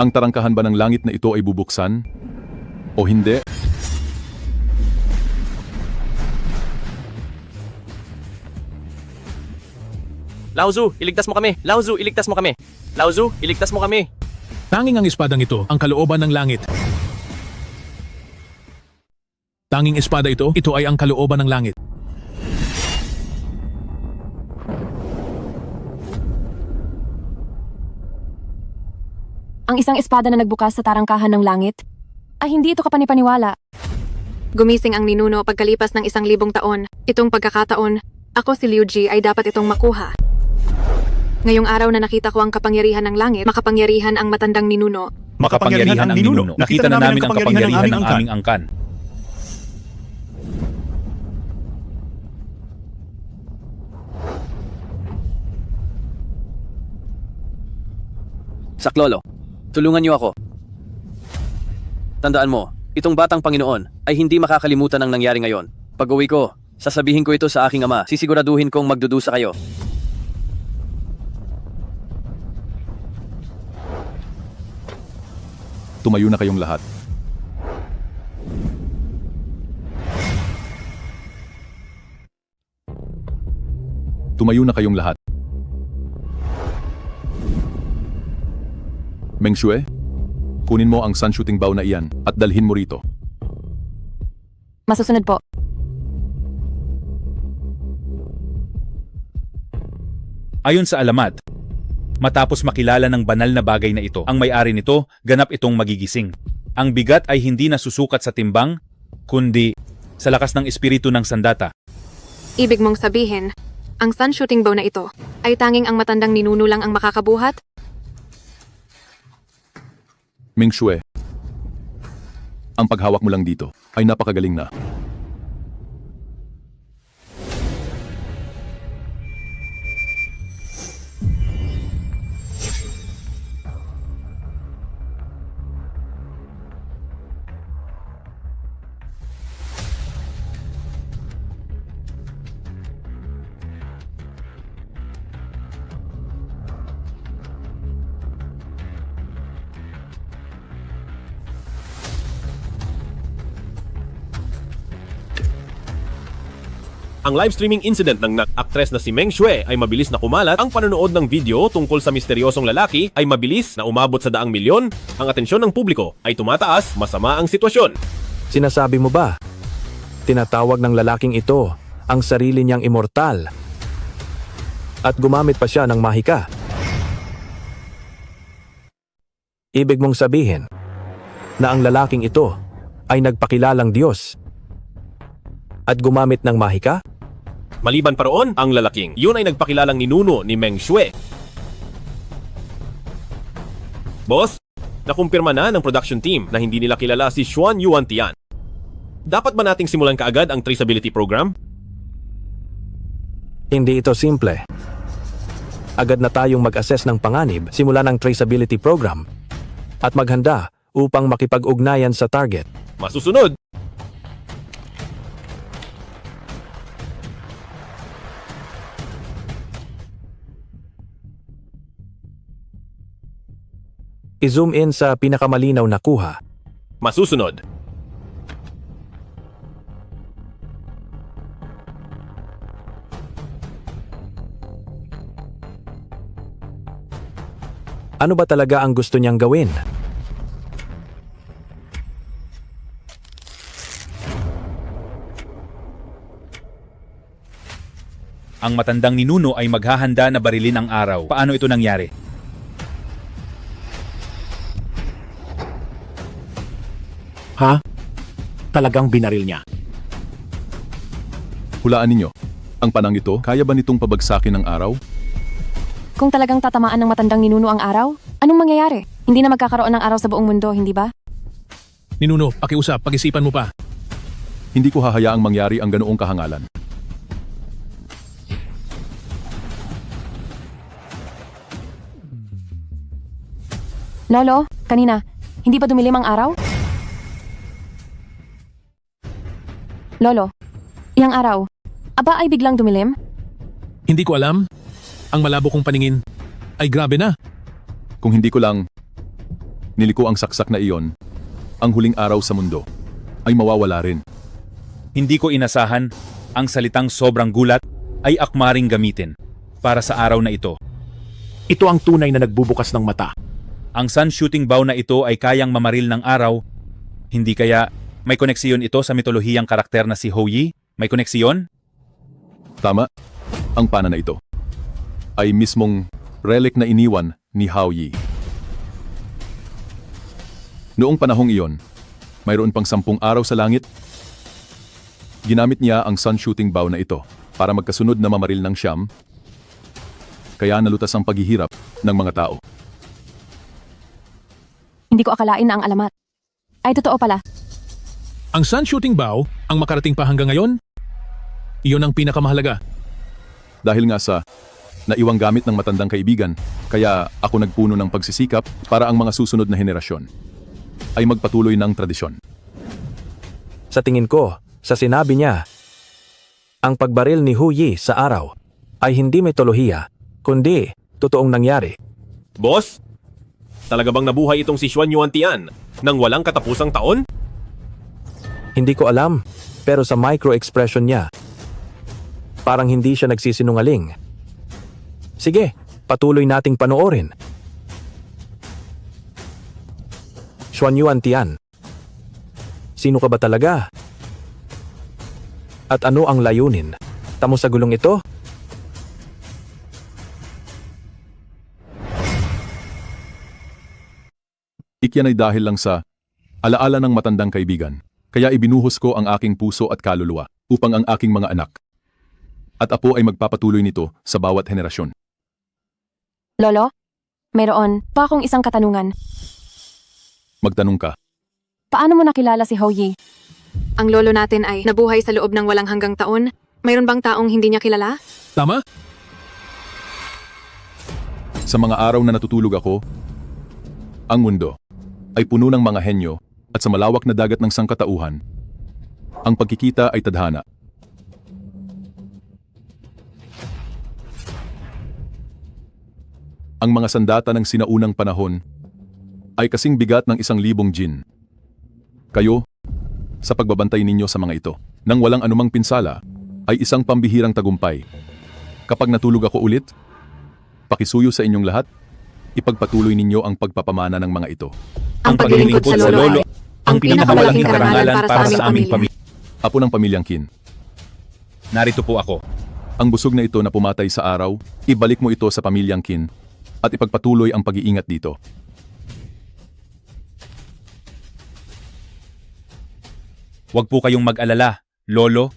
Ang tarangkahan ba ng langit na ito ay bubuksan? O hindi? Laozu, iligtas mo kami! Laozu, iligtas mo kami! Laozu, iligtas mo kami! Tanging ang espadang ito ang kalooban ng langit. Tanging espada ito ay ang kalooban ng langit. Ang isang espada na nagbukas sa tarangkahan ng langit? Ay hindi ito kapanipaniwala. Gumising ang ninuno pagkalipas ng 1,000 taon. Itong pagkakataon, ako si Liu Ji ay dapat itong makuha. Ngayong araw na nakita ko ang kapangyarihan ng langit, makapangyarihan ang matandang ninuno. Makapangyarihan ang ninuno. Nakita na namin ang kapangyarihan ng aming angkan. Saklolo, tulungan niyo ako. Tandaan mo, itong batang Panginoon ay hindi makakalimutan ang nangyari ngayon. Pag-uwi ko, sasabihin ko ito sa aking ama. Sisiguraduhin kong magdudusa kayo. Tumayo na kayong lahat. Tumayo na kayong lahat. Meng Xue, kunin mo ang sun shooting bow na iyan at dalhin mo rito. Masusunod po. Ayon sa alamat, matapos makilala ng banal na bagay na ito, ang may-ari nito ganap itong magigising. Ang bigat ay hindi nasusukat sa timbang, kundi sa lakas ng espiritu ng sandata. Ibig mong sabihin, ang sun shooting bow na ito ay tanging ang matandang ninuno lang ang makakabuhat? Meng Xue, ang paghawak mo lang dito ay napakagaling na. Ang live streaming incident ng aktres na si Meng Xue ay mabilis na kumalat. Ang panonood ng video tungkol sa misteryosong lalaki ay mabilis na umabot sa daang milyon. Ang atensyon ng publiko ay tumataas, masama ang sitwasyon. Sinasabi mo ba? Tinatawag ng lalaking ito ang sarili niyang immortal. At gumamit pa siya ng mahika. Ibig mong sabihin na ang lalaking ito ay nagpakilalang Diyos at gumamit ng mahika? Maliban pa roon, ang lalaking yun ay nagpakilalang ninuno ni Meng Xue. Boss, nakumpirma na ng production team na hindi nila kilala si Xuan Yuantian. Dapat ba nating simulan kaagad ang traceability program? Hindi ito simple. Agad na tayong mag-assess ng panganib, simulan ang traceability program at maghanda upang makipag-ugnayan sa target. Masusunod! I-zoom in sa pinakamalinaw na kuha. Masusunod! Ano ba talaga ang gusto niyang gawin? Ang matandang ninuno ay maghahanda na barilin ang araw. Paano ito nangyari? Ha? Talagang binaril niya. Hulaan ninyo. Ang panang ito, kaya ba nitong pabagsakin ng araw? Kung talagang tatamaan ng matandang ninuno ang araw, anong mangyayari? Hindi na magkakaroon ng araw sa buong mundo, hindi ba? Ninuno, pakiusap, pag-isipan mo pa. Hindi ko hahayaang mangyari ang ganoong kahangalan. Lolo, kanina, hindi ba dumilim ang araw? Lolo, iyang araw, aba ay biglang dumilim? Hindi ko alam. Ang malabo kong paningin ay grabe na. Kung hindi ko lang niliko ang saksak na iyon, ang huling araw sa mundo ay mawawala rin. Hindi ko inasahan ang salitang sobrang gulat ay akmaring gamitin para sa araw na ito. Ito ang tunay na nagbubukas ng mata. Ang sun shooting bow na ito ay kayang mamaril ng araw. Hindi kaya may koneksiyon ito sa mitolohiyang karakter na si Hou Yi? May koneksiyon? Tama, ang pana na ito ay mismong relic na iniwan ni Hou Yi. Noong panahong iyon, mayroon pang 10 araw sa langit. Ginamit niya ang sun shooting bow na ito para magkasunod na mamaril ng siyam, kaya nalutas ang paghihirap ng mga tao. Hindi ko akalain na ang alamat. Ay, totoo pala. Ang sun shooting bow, ang makarating pa hanggang ngayon, iyon ang pinakamahalaga. Dahil nga sa naiwang gamit ng matandang kaibigan, kaya ako nagpuno ng pagsisikap para ang mga susunod na henerasyon ay magpatuloy ng tradisyon. Sa tingin ko, sa sinabi niya, ang pagbaril ni Hou Yi sa araw ay hindi mitolohiya, kundi totoong nangyari. Boss, talaga bang nabuhay itong si Xuan Yuantian nang walang katapusang taon? Hindi ko alam, pero sa micro-expression niya, parang hindi siya nagsisinungaling. Sige, patuloy nating panoorin. Xuan Yuantian, sino ka ba talaga? At ano ang layunin? Tamo sa gulong ito? Ikyan ay dahil lang sa alaala ng matandang kaibigan, kaya ibinuhos ko ang aking puso at kaluluwa upang ang aking mga anak at apo ay magpapatuloy nito sa bawat henerasyon. Lolo, mayroon pa akong isang katanungan. Magtanong ka. Paano mo nakilala si Hou Yi? Ang lolo natin ay nabuhay sa loob ng walang hanggang taon. Mayroon bang taong hindi niya kilala? Tama? Sa mga araw na natutulog ako, ang mundo ay puno ng mga henyo at sa malawak na dagat ng sangkatauhan, ang pagkikita ay tadhana. Ang mga sandata ng sinaunang panahon ay kasing bigat ng 1,000 jin. Kayo, sa pagbabantay ninyo sa mga ito, nang walang anumang pinsala, ay isang pambihirang tagumpay. Kapag natulog ako ulit, pakisuyo sa inyong lahat, ipagpatuloy ninyo ang pagpapamana ng mga ito. Ang paglilingkod sa lolo ay ang pinakamalaking karangalan para sa aming pamilya. Apo ng pamilyang Kin, Narito po ako. ang busog na ito na pumatay sa araw, ibalik mo ito sa pamilyang Kin at ipagpatuloy ang pag-iingat dito. Huwag po kayong mag-alala, Lolo.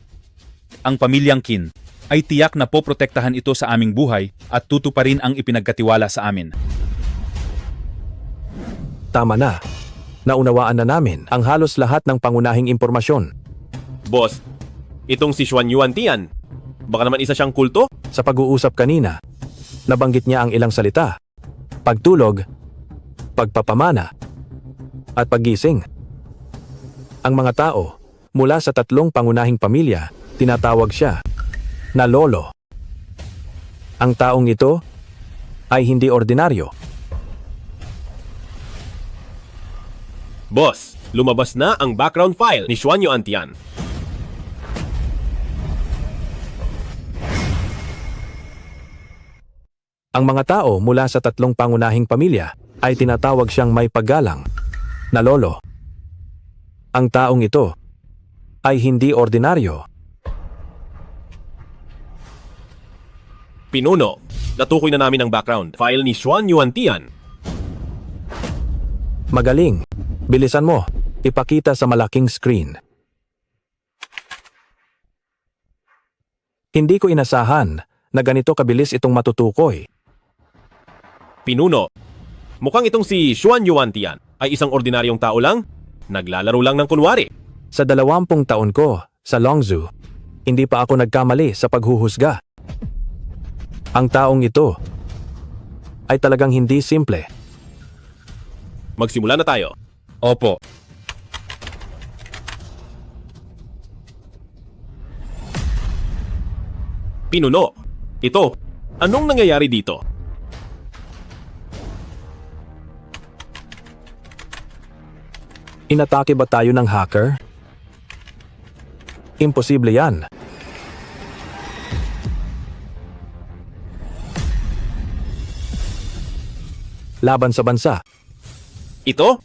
Ang pamilyang Kin ay tiyak na poprotektahan ito sa aming buhay at tutuparin ang ipinagkatiwala sa amin. Tama na. Naunawaan na namin ang halos lahat ng pangunahing impormasyon. Boss, itong si Xuan Yuan Tian, baka naman isa siyang kulto? Sa pag-uusap kanina, nabanggit niya ang ilang salita. Pagtulog, pagpapamana, at paggising. Ang mga tao mula sa 3 pangunahing pamilya, tinatawag siya na lolo. Ang taong ito ay hindi ordinaryo. Boss, lumabas na ang background file ni Xuan Yuan Tian. Ang mga tao mula sa 3 pangunahing pamilya ay tinatawag siyang may paggalang na lolo. Ang taong ito ay hindi ordinaryo. Pinuno, natukoy na namin ang background file ni Xuan Yuan Tian. Magaling. Bilisan mo. Ipakita sa malaking screen. Hindi ko inasahan na ganito kabilis itong matutukoy. Pinuno, mukhang itong si Xuan Yuan Tian ay isang ordinaryong tao lang, naglalaro lang ng kunwari. Sa 20 taon ko sa Longzhou, hindi pa ako nagkamali sa paghuhusga. Ang taong ito ay talagang hindi simple. Magsimula na tayo. Opo. Pinuno, ito, anong nangyayari dito? Inatake ba tayo ng hacker? Imposible yan. Laban sa bansa. Ito?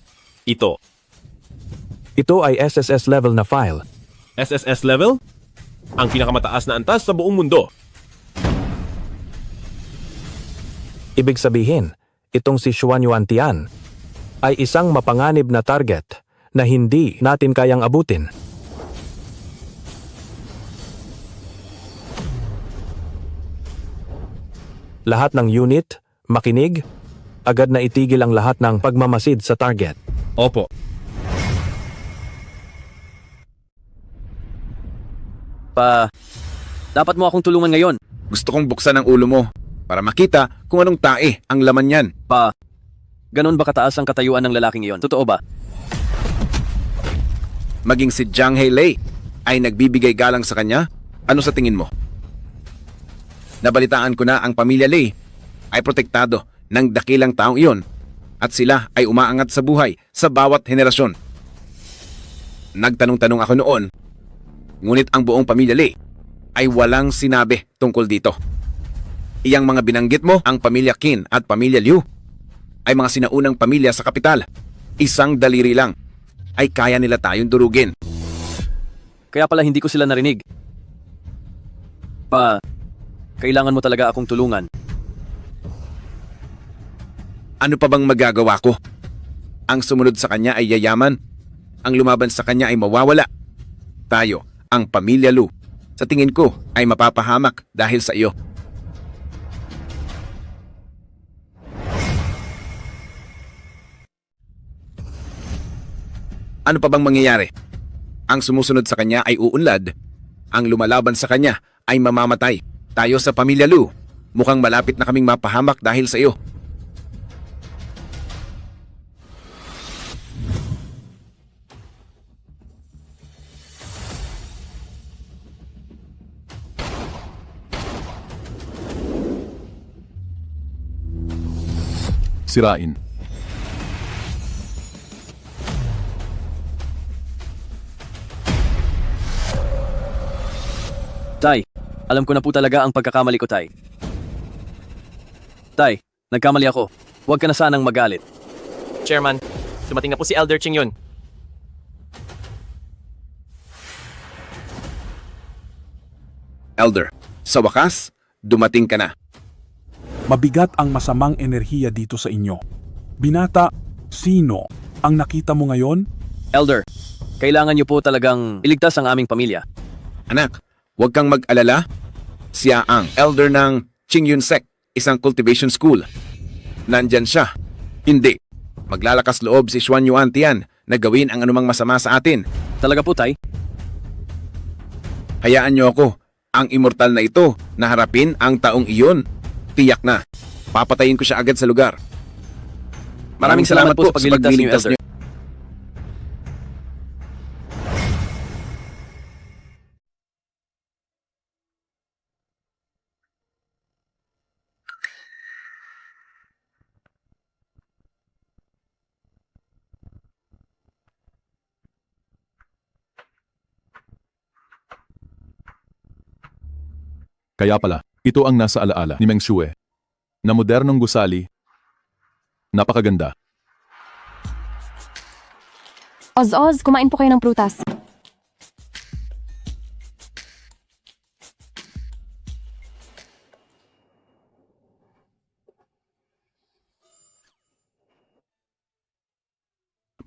Ito. Ito ay SSS level na file. SSS level? Ang pinakamataas na antas sa buong mundo. Ibig sabihin, itong si Xuan Yuan Tian ay isang mapanganib na target na hindi natin kayang abutin. Lahat ng unit, makinig, agad na itigil ang lahat ng pagmamasid sa target. Opo. Dapat mo akong tulungan ngayon. Gusto kong buksan ang ulo mo para makita kung anong tae ang laman yan. Ganon ba kataas ang katayuan ng lalaking iyon? Totoo ba? Maging si Zhang Heilei ay nagbibigay galang sa kanya? Ano sa tingin mo? Nabalitaan ko na ang pamilya Lei ay protektado ng dakilang taong iyon at sila ay umaangat sa buhay sa bawat henerasyon. Nagtanong-tanong ako noon, ngunit ang buong pamilya Lei ay walang sinabi tungkol dito. Iyang mga binanggit mo, ang pamilya Qin at pamilya Liu, ay mga sinaunang pamilya sa kapital. Isang daliri lang ay kaya nila tayong durugin. Kaya pala hindi ko sila narinig. Kailangan mo talaga akong tulungan. Ano pa bang magagawa ko? Ang sumunod sa kanya ay yayaman. Ang lumaban sa kanya ay mawawala. Tayo, ang pamilya Lu, sa tingin ko ay mapapahamak dahil sa iyo. Ano pa bang mangyayari? Ang sumusunod sa kanya ay uunlad. Ang lumalaban sa kanya ay mamamatay. Tayo sa pamilya Lu, mukhang malapit na kaming mapahamak dahil sa iyo. Sirain. Tay, alam ko na po talaga ang pagkakamali ko, Tay. Tay, nagkamali ako. Huwag ka na sanang magalit. Chairman, dumating na po si Elder Ching yun. Elder, sa wakas, dumating ka na. Mabigat ang masamang enerhiya dito sa inyo. Binata, sino ang nakita mo ngayon? Elder, kailangan niyo po talagang iligtas ang aming pamilya. Anak, huwag kang mag-alala. Siya ang elder ng Qingyun Sect, isang cultivation school. Nandyan siya. Hindi. Maglalakas loob si Xuan Yuan Tian na gawin ang anumang masama sa atin. Talaga po, Tay? Hayaan niyo ako, ang immortal na ito, na harapin ang taong iyon. Tiyak na. Papatayin ko siya agad sa lugar. Maraming salamat po sa pagliligtas niyo. Kaya pala, ito ang nasa alaala ni Meng Xue. Na modernong gusali, napakaganda. Oz, kumain po kayo ng prutas.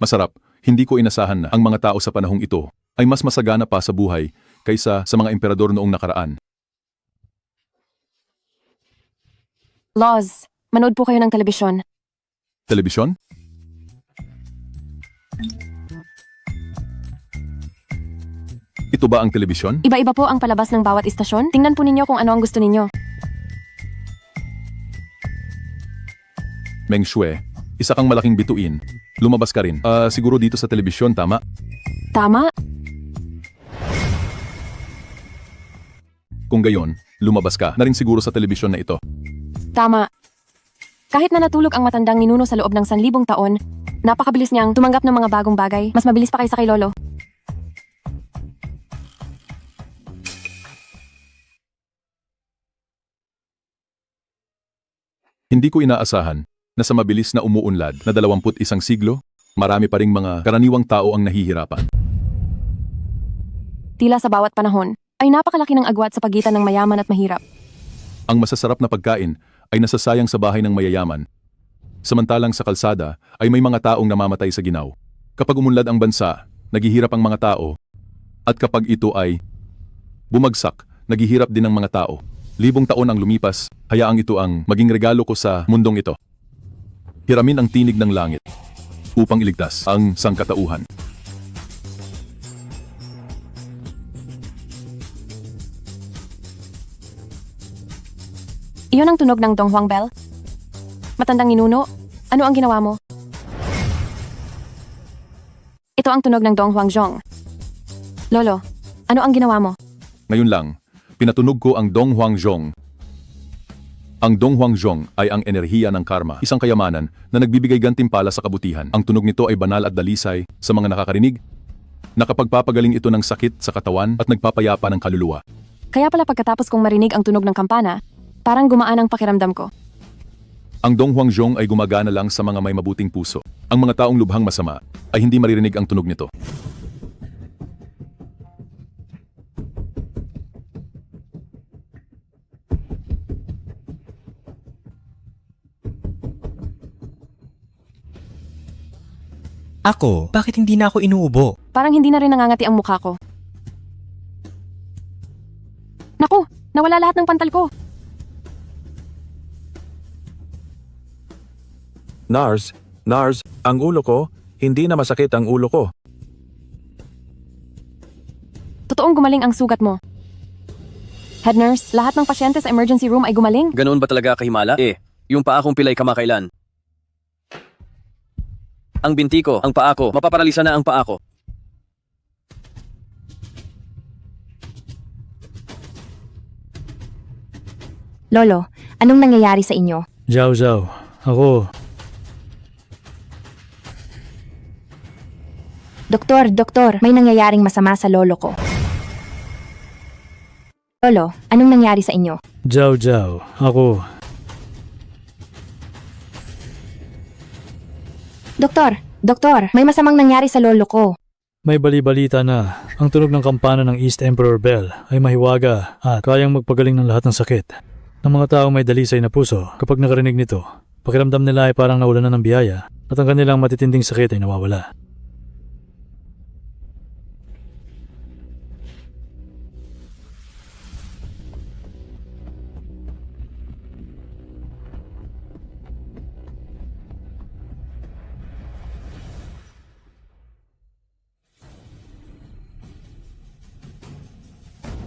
Masarap, hindi ko inasahan na ang mga tao sa panahong ito ay mas masagana pa sa buhay kaysa sa mga emperador noong nakaraan. Loz, manood po kayo ng telebisyon. Telebisyon? Ito ba ang telebisyon? Iba-iba po ang palabas ng bawat istasyon. Tingnan po ninyo kung ano ang gusto ninyo. Meng Xue, isa kang malaking bituin. Lumabas ka rin. Siguro dito sa telebisyon, tama? Tama? Kung gayon, lumabas ka na rin siguro sa telebisyon na ito. Tama. Kahit na natulog ang matandang ninuno sa loob ng 1,000 taon, napakabilis niyang tumanggap ng mga bagong bagay. Mas mabilis pa kaysa kay Lolo. Hindi ko inaasahan na sa mabilis na umuunlad na 21 siglo, marami pa ring mga karaniwang tao ang nahihirapan. Tila sa bawat panahon, ay napakalaki ng agwat sa pagitan ng mayaman at mahirap. Ang masasarap na pagkain ay nasasayang sa bahay ng mayayaman. Samantalang sa kalsada ay may mga taong namamatay sa ginaw. Kapag umunlad ang bansa, naghihirap ang mga tao. At kapag ito ay bumagsak, naghihirap din ang mga tao. 1,000 taon ang lumipas, hayaang ito ang maging regalo ko sa mundong ito. Hiramin ang tinig ng langit upang iligtas ang sangkatauhan. Iyon ang tunog ng Donghuang Bell? Matandang ninuno, ano ang ginawa mo? Ito ang tunog ng Donghuang Zhong. Lolo, ano ang ginawa mo? Ngayon lang, pinatunog ko ang Donghuang Zhong. Ang Donghuang Zhong ay ang enerhiya ng karma, isang kayamanan na nagbibigay gantimpala sa kabutihan. Ang tunog nito ay banal at dalisay sa mga nakakarinig. Nakapagpapagaling ito ng sakit sa katawan at nagpapayapa ng kaluluwa. Kaya pala pagkatapos kong marinig ang tunog ng kampana, parang gumaan ang pakiramdam ko. Ang Donghuang Zhong ay gumagana lang sa mga may mabuting puso. Ang mga taong lubhang masama ay hindi maririnig ang tunog nito. Ako, bakit hindi na ako inuubo? Parang hindi na rin nangangati ang mukha ko. Naku, nawala lahat ng pantal ko. Nars, ang ulo ko, hindi na masakit ang ulo ko. Totoong gumaling ang sugat mo. Head nurse, lahat ng pasyente sa emergency room ay gumaling. Ganoon ba talaga kahimala? Yung paa kong pilay kamakailan. Ang binti ko, ang paa ko, mapaparalisa na ang paa ko. Lolo, anong nangyayari sa inyo? Zhao, ako. Doktor, may nangyayaring masama sa lolo ko. Lolo, anong nangyari sa inyo? Zhao Zhao, ako. Doktor, may masamang nangyari sa lolo ko. May bali-balita na ang tunog ng kampana ng East Emperor Bell ay mahiwaga at kayang magpagaling ng lahat ng sakit. Ng mga taong may dalisay na puso, kapag nakarinig nito, pakiramdam nila ay parang nawalan na ng biyaya at ang kanilang matitinding sakit ay nawawala.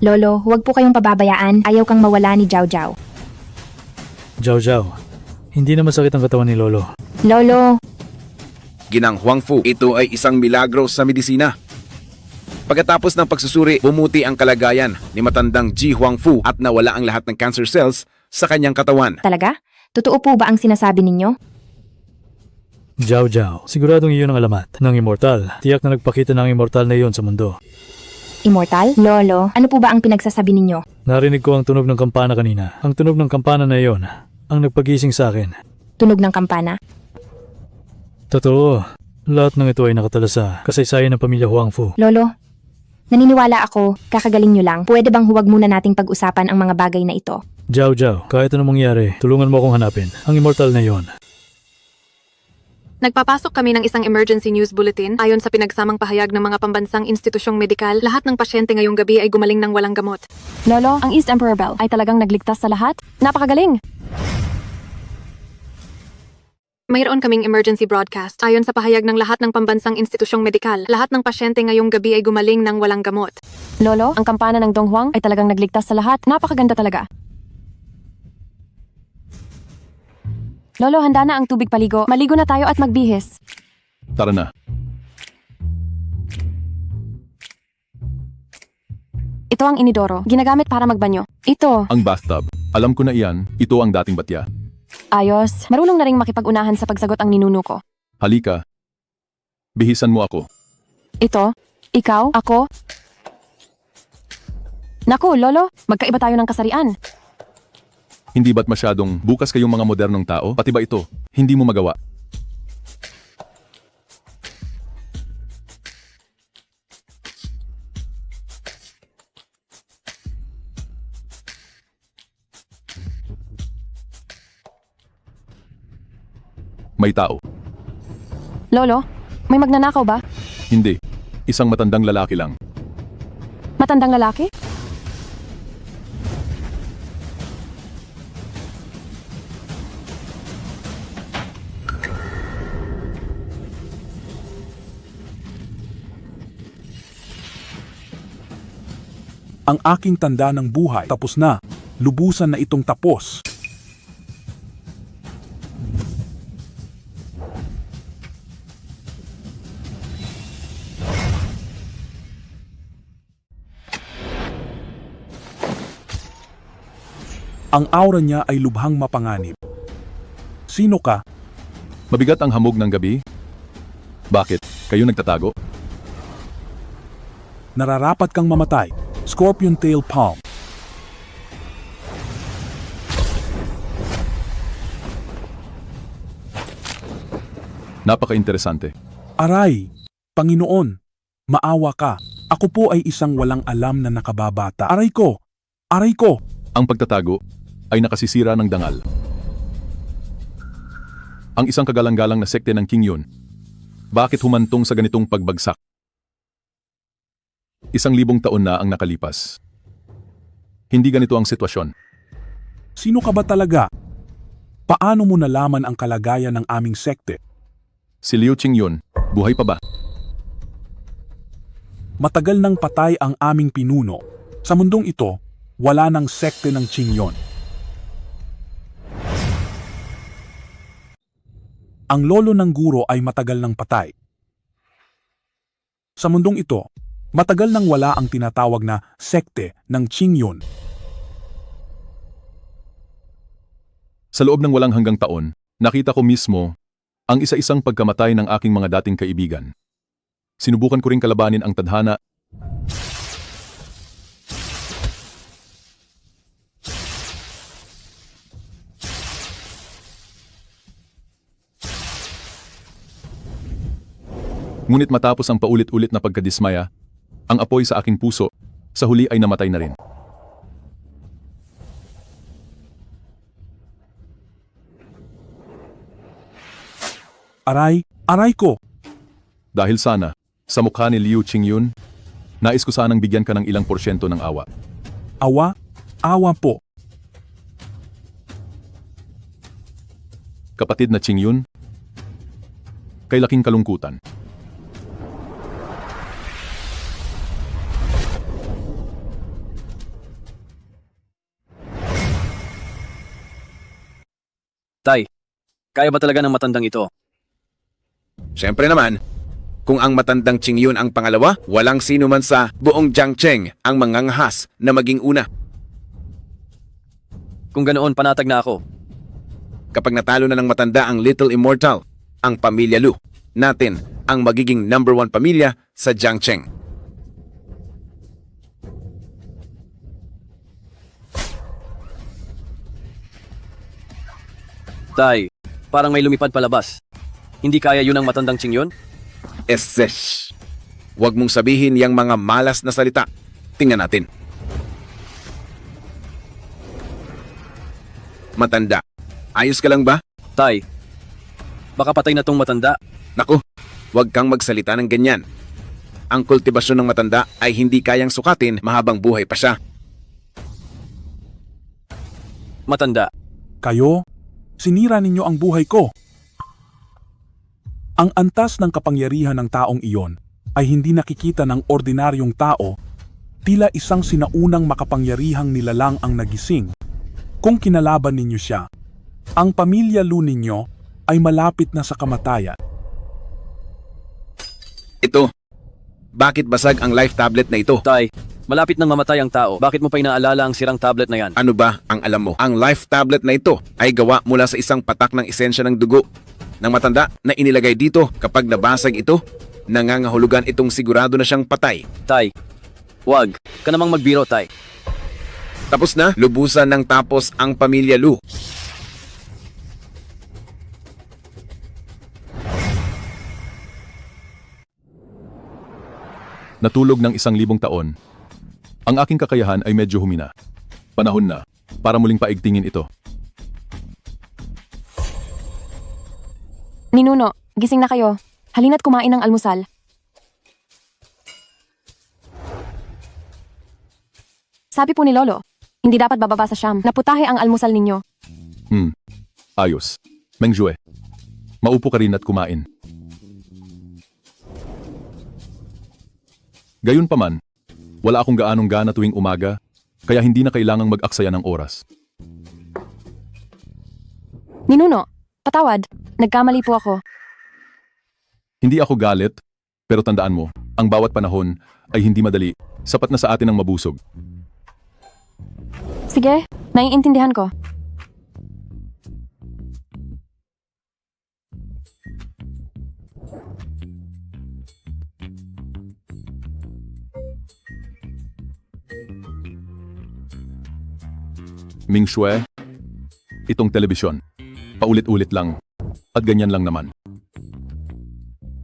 Lolo, huwag po kayong pababayaan. Ayaw kang mawala ni Zhao Zhao. Zhao Zhao, hindi na masakit ang katawan ni Lolo. Lolo, Ginang Huangfu, ito ay isang milagro sa medisina. Pagkatapos ng pagsusuri, bumuti ang kalagayan ni matandang Ji Huangfu at nawala ang lahat ng cancer cells sa kanyang katawan. talaga? Totoo po ba ang sinasabi ninyo? Zhao Zhao, siguradong iyon ang alamat ng immortal. Tiyak na nagpakita ng immortal na iyon sa mundo. Immortal? Lolo, ano po ba ang pinagsasabi ninyo? Narinig ko ang tunog ng kampana kanina. Ang tunog ng kampana na iyon ang nagpagising sa akin. Tunog ng kampana? Totoo, lahat ng ito ay nakatala sa kasaysayan ng pamilya Huangfu. Lolo, naniniwala ako, kakagaling nyo lang. Pwede bang huwag muna nating pag-usapan ang mga bagay na ito? Zhao Zhao, kahit anong mangyari, tulungan mo akong hanapin ang immortal na iyon. Nagpapasok kami ng isang emergency news bulletin. Ayon sa pinagsamang pahayag ng mga pambansang institusyong medikal, lahat ng pasyente ngayong gabi ay gumaling ng walang gamot. Lolo, ang East Emperor Bell ay talagang nagligtas sa lahat? Napakagaling! Mayroon kaming emergency broadcast. Ayon sa pahayag ng lahat ng pambansang institusyong medikal, lahat ng pasyente ngayong gabi ay gumaling ng walang gamot. Lolo, ang kampana ng Dong Huang ay talagang nagligtas sa lahat. Napakaganda talaga. Lolo, handa na ang tubig paligo. Maligo na tayo at magbihis. Tara na. Ito ang inidoro. Ginagamit para magbanyo. Ito. Ang bathtub. Alam ko na iyan, ito ang dating batya. Ayos. Marunong na ring makipag-unahan sa pagsagot ang ninuno ko. Halika. Bihisan mo ako. Ito. Ikaw. Ako. Naku, Lolo. Magkaiba tayo ng kasarian. Hindi ba't masyadong bukas kayong mga modernong tao? Pati ba ito? Hindi mo magawa. May tao. Lolo, may magnanakaw ba? Hindi. Isang matandang lalaki lang. Matandang lalaki? Ang aking tanda ng buhay tapos na. Lubusan na itong tapos. Ang aura niya ay lubhang mapanganib. Sino ka? Mabigat ang hamog ng gabi? Bakit? Kayo nagtatago? Nararapat kang mamatay. Scorpion Tail Palm. Napaka-interesante. Aray, Panginoon, maawa ka. Ako po ay isang walang alam na nakababata. Aray ko! Aray ko! Ang pagtatago ay nakasisira ng dangal. Ang isang kagalang-galang na sekte ng King Yun. Bakit humantong sa ganitong pagbagsak? 1,000 taon na ang nakalipas. Hindi ganito ang sitwasyon. Sino ka ba talaga? Paano mo nalaman ang kalagayan ng aming sekte? Si Liu Qingyun, buhay pa ba? Matagal nang patay ang aming pinuno. Sa mundong ito, wala nang sekte ng Qingyon. Ang lolo ng guro ay matagal nang patay. Sa mundong ito, matagal nang wala ang tinatawag na sekte ng Qingyon. Sa loob ng walang hanggang taon, nakita ko mismo ang isa-isang pagkamatay ng aking mga dating kaibigan. Sinubukan ko ring kalabanin ang tadhana Ngunit matapos ang paulit-ulit na pagkadismaya, ang apoy sa aking puso, sa huli ay namatay na rin. Aray ko! Dahil sana, sa mukha ni Liu Qingyun, nais ko sanang bigyan ka ng ilang porsyento ng awa. Awa po. Kapatid na Qingyun, kay laking kalungkutan. Tay, kaya ba talaga ng matandang ito? Siyempre naman, kung ang matandang Qingyun ang pangalawa, walang sino man sa buong Jiangcheng ang mangangahas na maging una. Kung ganoon, panatag na ako. Kapag natalo na ng matanda ang Little Immortal, ang pamilya Lu, natin ang magiging #1 pamilya sa Jiangcheng. Tay, parang may lumipad palabas. Hindi kaya yun ang matandang Qingyun? Esesh. Huwag mong sabihin yang mga malas na salita. Tingnan natin. Matanda, ayos ka lang ba? Tay, baka patay na tong matanda. Naku, huwag kang magsalita ng ganyan. Ang kultibasyon ng matanda ay hindi kayang sukatin mahabang buhay pa siya. Matanda. Kayo, sinira ninyo ang buhay ko. Ang antas ng kapangyarihan ng taong iyon ay hindi nakikita ng ordinaryong tao, tila isang sinaunang makapangyarihang nilalang ang nagising. Kung kinalaban ninyo siya, ang pamilya Lu ninyo ay malapit na sa kamatayan. Ito, bakit basag ang life tablet na ito? Tay, malapit nang mamatay ang tao. Bakit mo pa inaalala ang sirang tablet na yan? Ano ba ang alam mo? Ang life tablet na ito ay gawa mula sa isang patak ng esensya ng dugo ng matanda na inilagay dito. Kapag nabasag ito, nangangahulugan itong sigurado na siyang patay. Tay, wag ka namang magbiro, Tay. Tapos na, lubusan ng tapos ang pamilya Lu. Natulog ng 1,000 taon. Ang aking kakayahan ay medyo humina. Panahon na para muling paigtingin ito. Ninuno, gising na kayo. Halina't kumain ng almusal. Sabi po ni Lolo, hindi dapat bababa sa siyam. Naputahe ang almusal ninyo. Ayos. Mengjue, maupo ka rin at kumain. Gayunpaman, wala akong gaanong gana tuwing umaga, kaya hindi na kailangang mag-aksaya ng oras. Ninuno, patawad. Nagkamali po ako. Hindi ako galit, pero tandaan mo, ang bawat panahon ay hindi madali. Sapat na sa atin ang mabusog. Sige, naiintindihan ko. Ming Shue, itong telebisyon. Paulit-ulit lang. At ganyan lang naman.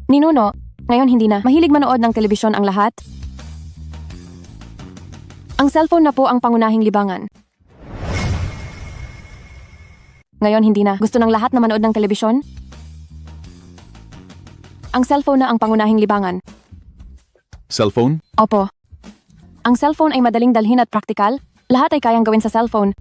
Ninuno, ngayon hindi na. Mahilig manood ng telebisyon ang lahat. Ang cellphone na po ang pangunahing libangan. Ngayon hindi na. Gusto ng lahat na manood ng telebisyon? Ang cellphone na ang pangunahing libangan. Cellphone? Opo. Ang cellphone ay madaling dalhin at praktikal. Lahat ay kayang gawin sa cellphone.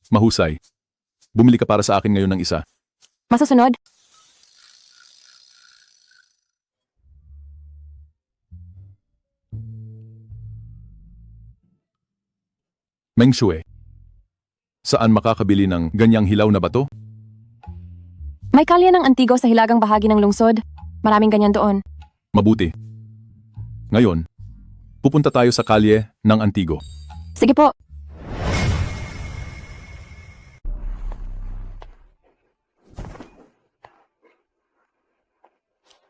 Mahusay. Bumili ka para sa akin ngayon ng isa. Masusunod? Meng Shue, saan makakabili ng ganyang hilaw na bato? May kalye ng Antigo sa hilagang bahagi ng lungsod. Maraming ganyan doon. Mabuti. Ngayon, Pupunta tayo sa kalye ng Antigo. Sige po.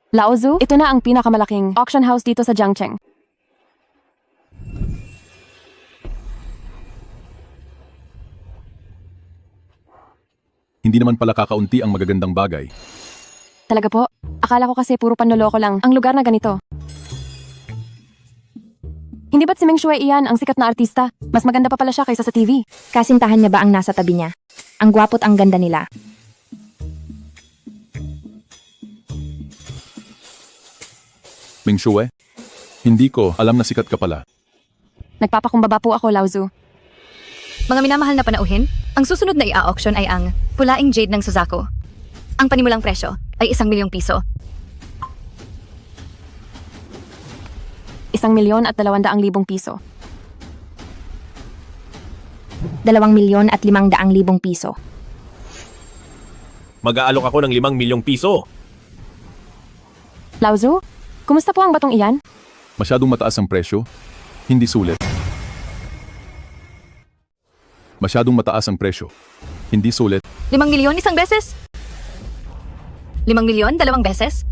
Laozu, ito na ang pinakamalaking auction house dito sa Jiangcheng. Hindi naman pala kakaunti ang magagandang bagay. Talaga po? Akala ko kasi puro panloloko lang ang lugar na ganito. Hindi ba't si Meng Shui iyan ang sikat na artista? Mas maganda pa pala siya kaysa sa TV. Kasintahan niya ba ang nasa tabi niya? Ang gwapo't ang ganda nila. Ming Shui, hindi ko alam na sikat ka pala. Nagpapakumbaba po ako, Laozu. Mga minamahal na panauhin, ang susunod na i-auction ay ang pulaing jade ng Suzaku. Ang panimulang presyo ay 1 milyong piso. 1,200,000 piso. 2,500,000 piso. Mag-aalok ako ng 5 milyong piso. Laozu, kumusta po ang batong iyan? Masyadong mataas ang presyo, hindi sulit. Masyadong mataas ang presyo, hindi sulit. 5 milyon isang beses? 5 milyon 2 beses?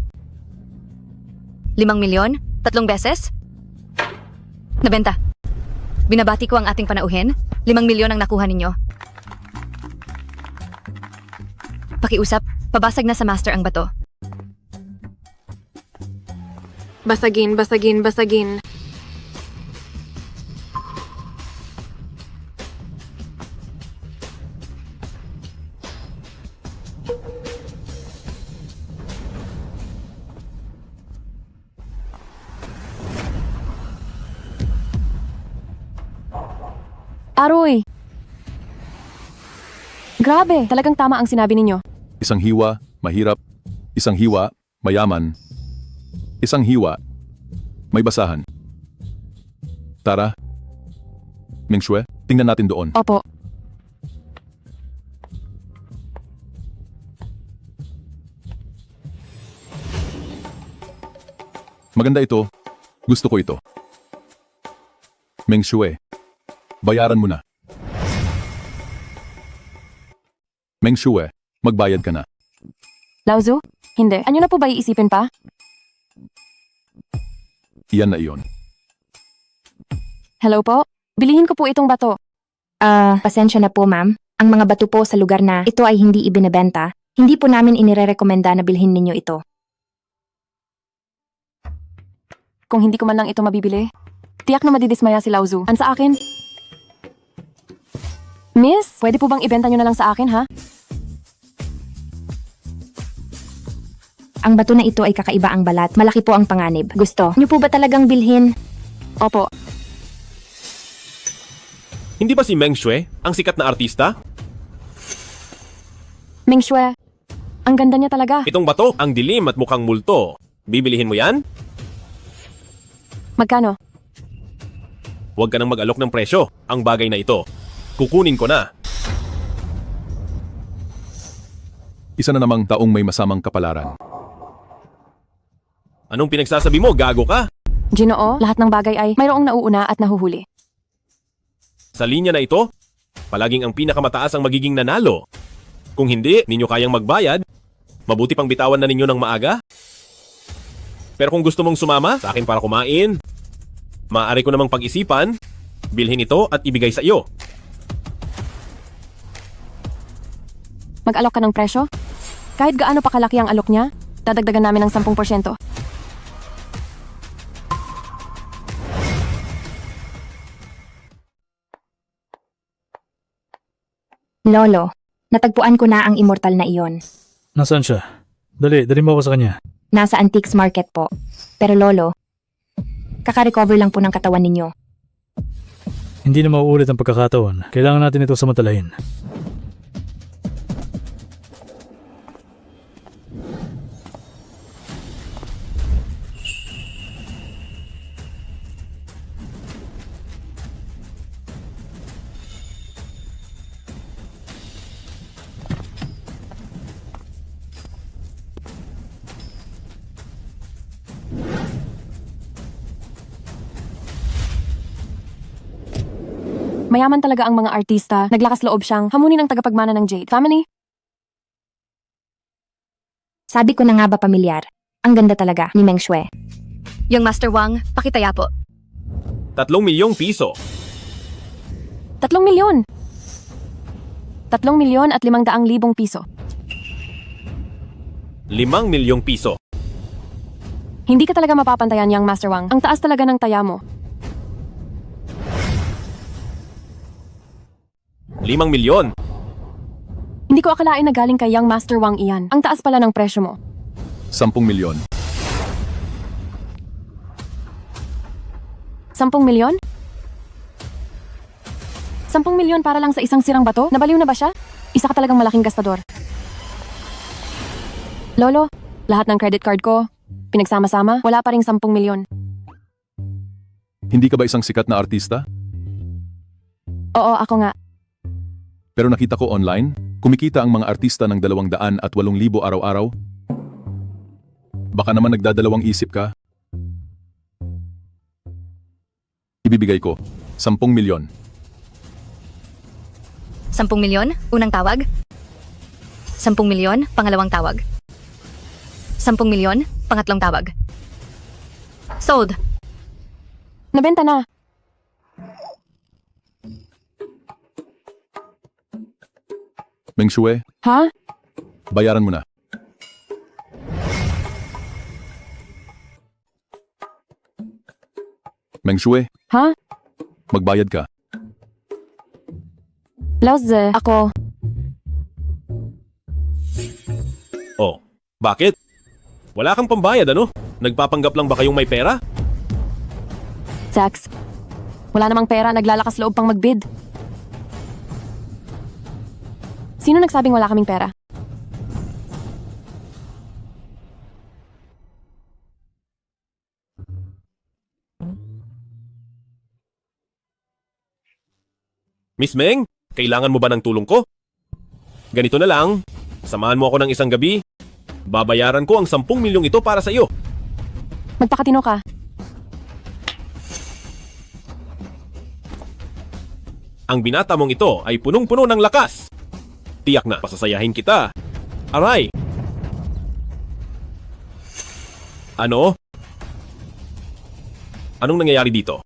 5 milyon 3 beses? Nabenta. Binabati ko ang ating panauhin. 5 milyon ang nakuha ninyo. Pakiusap, pabasag na sa master ang bato. Basagin, basagin, basagin. Aroy! Grabe, talagang tama ang sinabi ninyo. Isang hiwa, mahirap. Isang hiwa, mayaman. Isang hiwa, may basahan. Tara. Ming Shui, tingnan natin doon. Opo. Maganda ito. Gusto ko ito. Ming Shui, bayaran mo na. Meng Shui, magbayad ka na. Laozu, hindi. Anyo na po ba iisipin pa? Iyan na iyon. Hello po? Bilihin ko po itong bato. Pasensya na po ma'am. Ang mga bato po sa lugar na ito ay hindi ibinebenta. Hindi po namin inirerekomenda na bilhin ninyo ito. Kung hindi ko man lang ito mabibili, tiyak na madidismaya si Laozu. An sa akin? Miss, pwede po bang ibenta nyo na lang sa akin, ha? Ang bato na ito ay kakaiba ang balat. Malaki po ang panganib. Gusto niyo po ba talagang bilhin? Opo. Hindi ba si Meng Shui ang sikat na artista? Ming Shui, ang ganda niya talaga. Itong bato, ang dilim at mukhang multo. Bibilihin mo yan? Magkano? Huwag ka nang mag-alok ng presyo. Ang bagay na ito. Kukunin ko na. Isa na namang taong may masamang kapalaran. Anong pinagsasabi mo? Gago ka? Ginoo, lahat ng bagay ay mayroong nauuna at nahuhuli. Sa linya na ito, palaging ang pinakamataas ang magiging nanalo. Kung hindi, ninyo kayang magbayad, mabuti pang bitawan na ninyo ng maaga. Pero kung gusto mong sumama sa akin para kumain, maaari ko namang pag-isipan, bilhin ito at ibigay sa iyo. Mag-alok ka ng presyo? Kahit gaano pa kalaki ang alok niya, dadagdagan namin ng 10%. Lolo, natagpuan ko na ang immortal na iyon. Nasaan siya? Dali mo ako sa kanya. Nasa antiques market po. Pero lolo, kaka-recover lang po ng katawan ninyo. Hindi na mauulit ang pagkakataon. Kailangan natin ito samantalahin. Mayaman talaga ang mga artista. Naglakas loob siyang hamunin ang tagapagmana ng Jade Family. Sabi ko na nga ba pamilyar? Ang ganda talaga ni Meng Shui. Yung Master Wang, pakitaya po. 3 milyong piso. 3 milyon. 3 milyon at 500,000 piso. 5 milyong piso. Hindi ka talaga mapapantayan, Yang Master Wang. Ang taas talaga ng taya mo. 5 milyon. Hindi ko akalain na galing kay Yang Master Wang iyan. Ang taas pala ng presyo mo. 10 milyon. 10 milyon? 10 milyon para lang sa isang sirang bato? Nabaliw na ba siya? Isa ka talagang malaking gastador. Lolo, lahat ng credit card ko, pinagsama-sama, wala pa ring 10 milyon. Hindi ka ba isang sikat na artista? Oo, ako nga. Pero nakita ko online, kumikita ang mga artista ng 208,000 araw-araw. Baka naman nagdadalawang isip ka. Ibibigay ko 10 milyon. 10 milyon, unang tawag. 10 milyon, pangalawang tawag. 10 milyon, pangatlong tawag. Sold. Nabenta na. Meng Shui, Ha? bayaran mo na. Meng Shui, Ha? magbayad ka. Lauze, ako. Oh, bakit? Wala kang pambayad, ano? Nagpapanggap lang ba kayong may pera? Zax. Wala namang pera, naglalakas loob pang magbid. Sino nagsabing wala kaming pera? Miss Meng, kailangan mo ba ng tulong ko? Ganito na lang, samahan mo ako ng isang gabi. Babayaran ko ang 10 milyong ito para sa iyo. Magpakatino ka. Ang binata mong ito ay punong-puno ng lakas. Tiyak na pasasayahin kita. Aray! Ano? Anong nangyayari dito?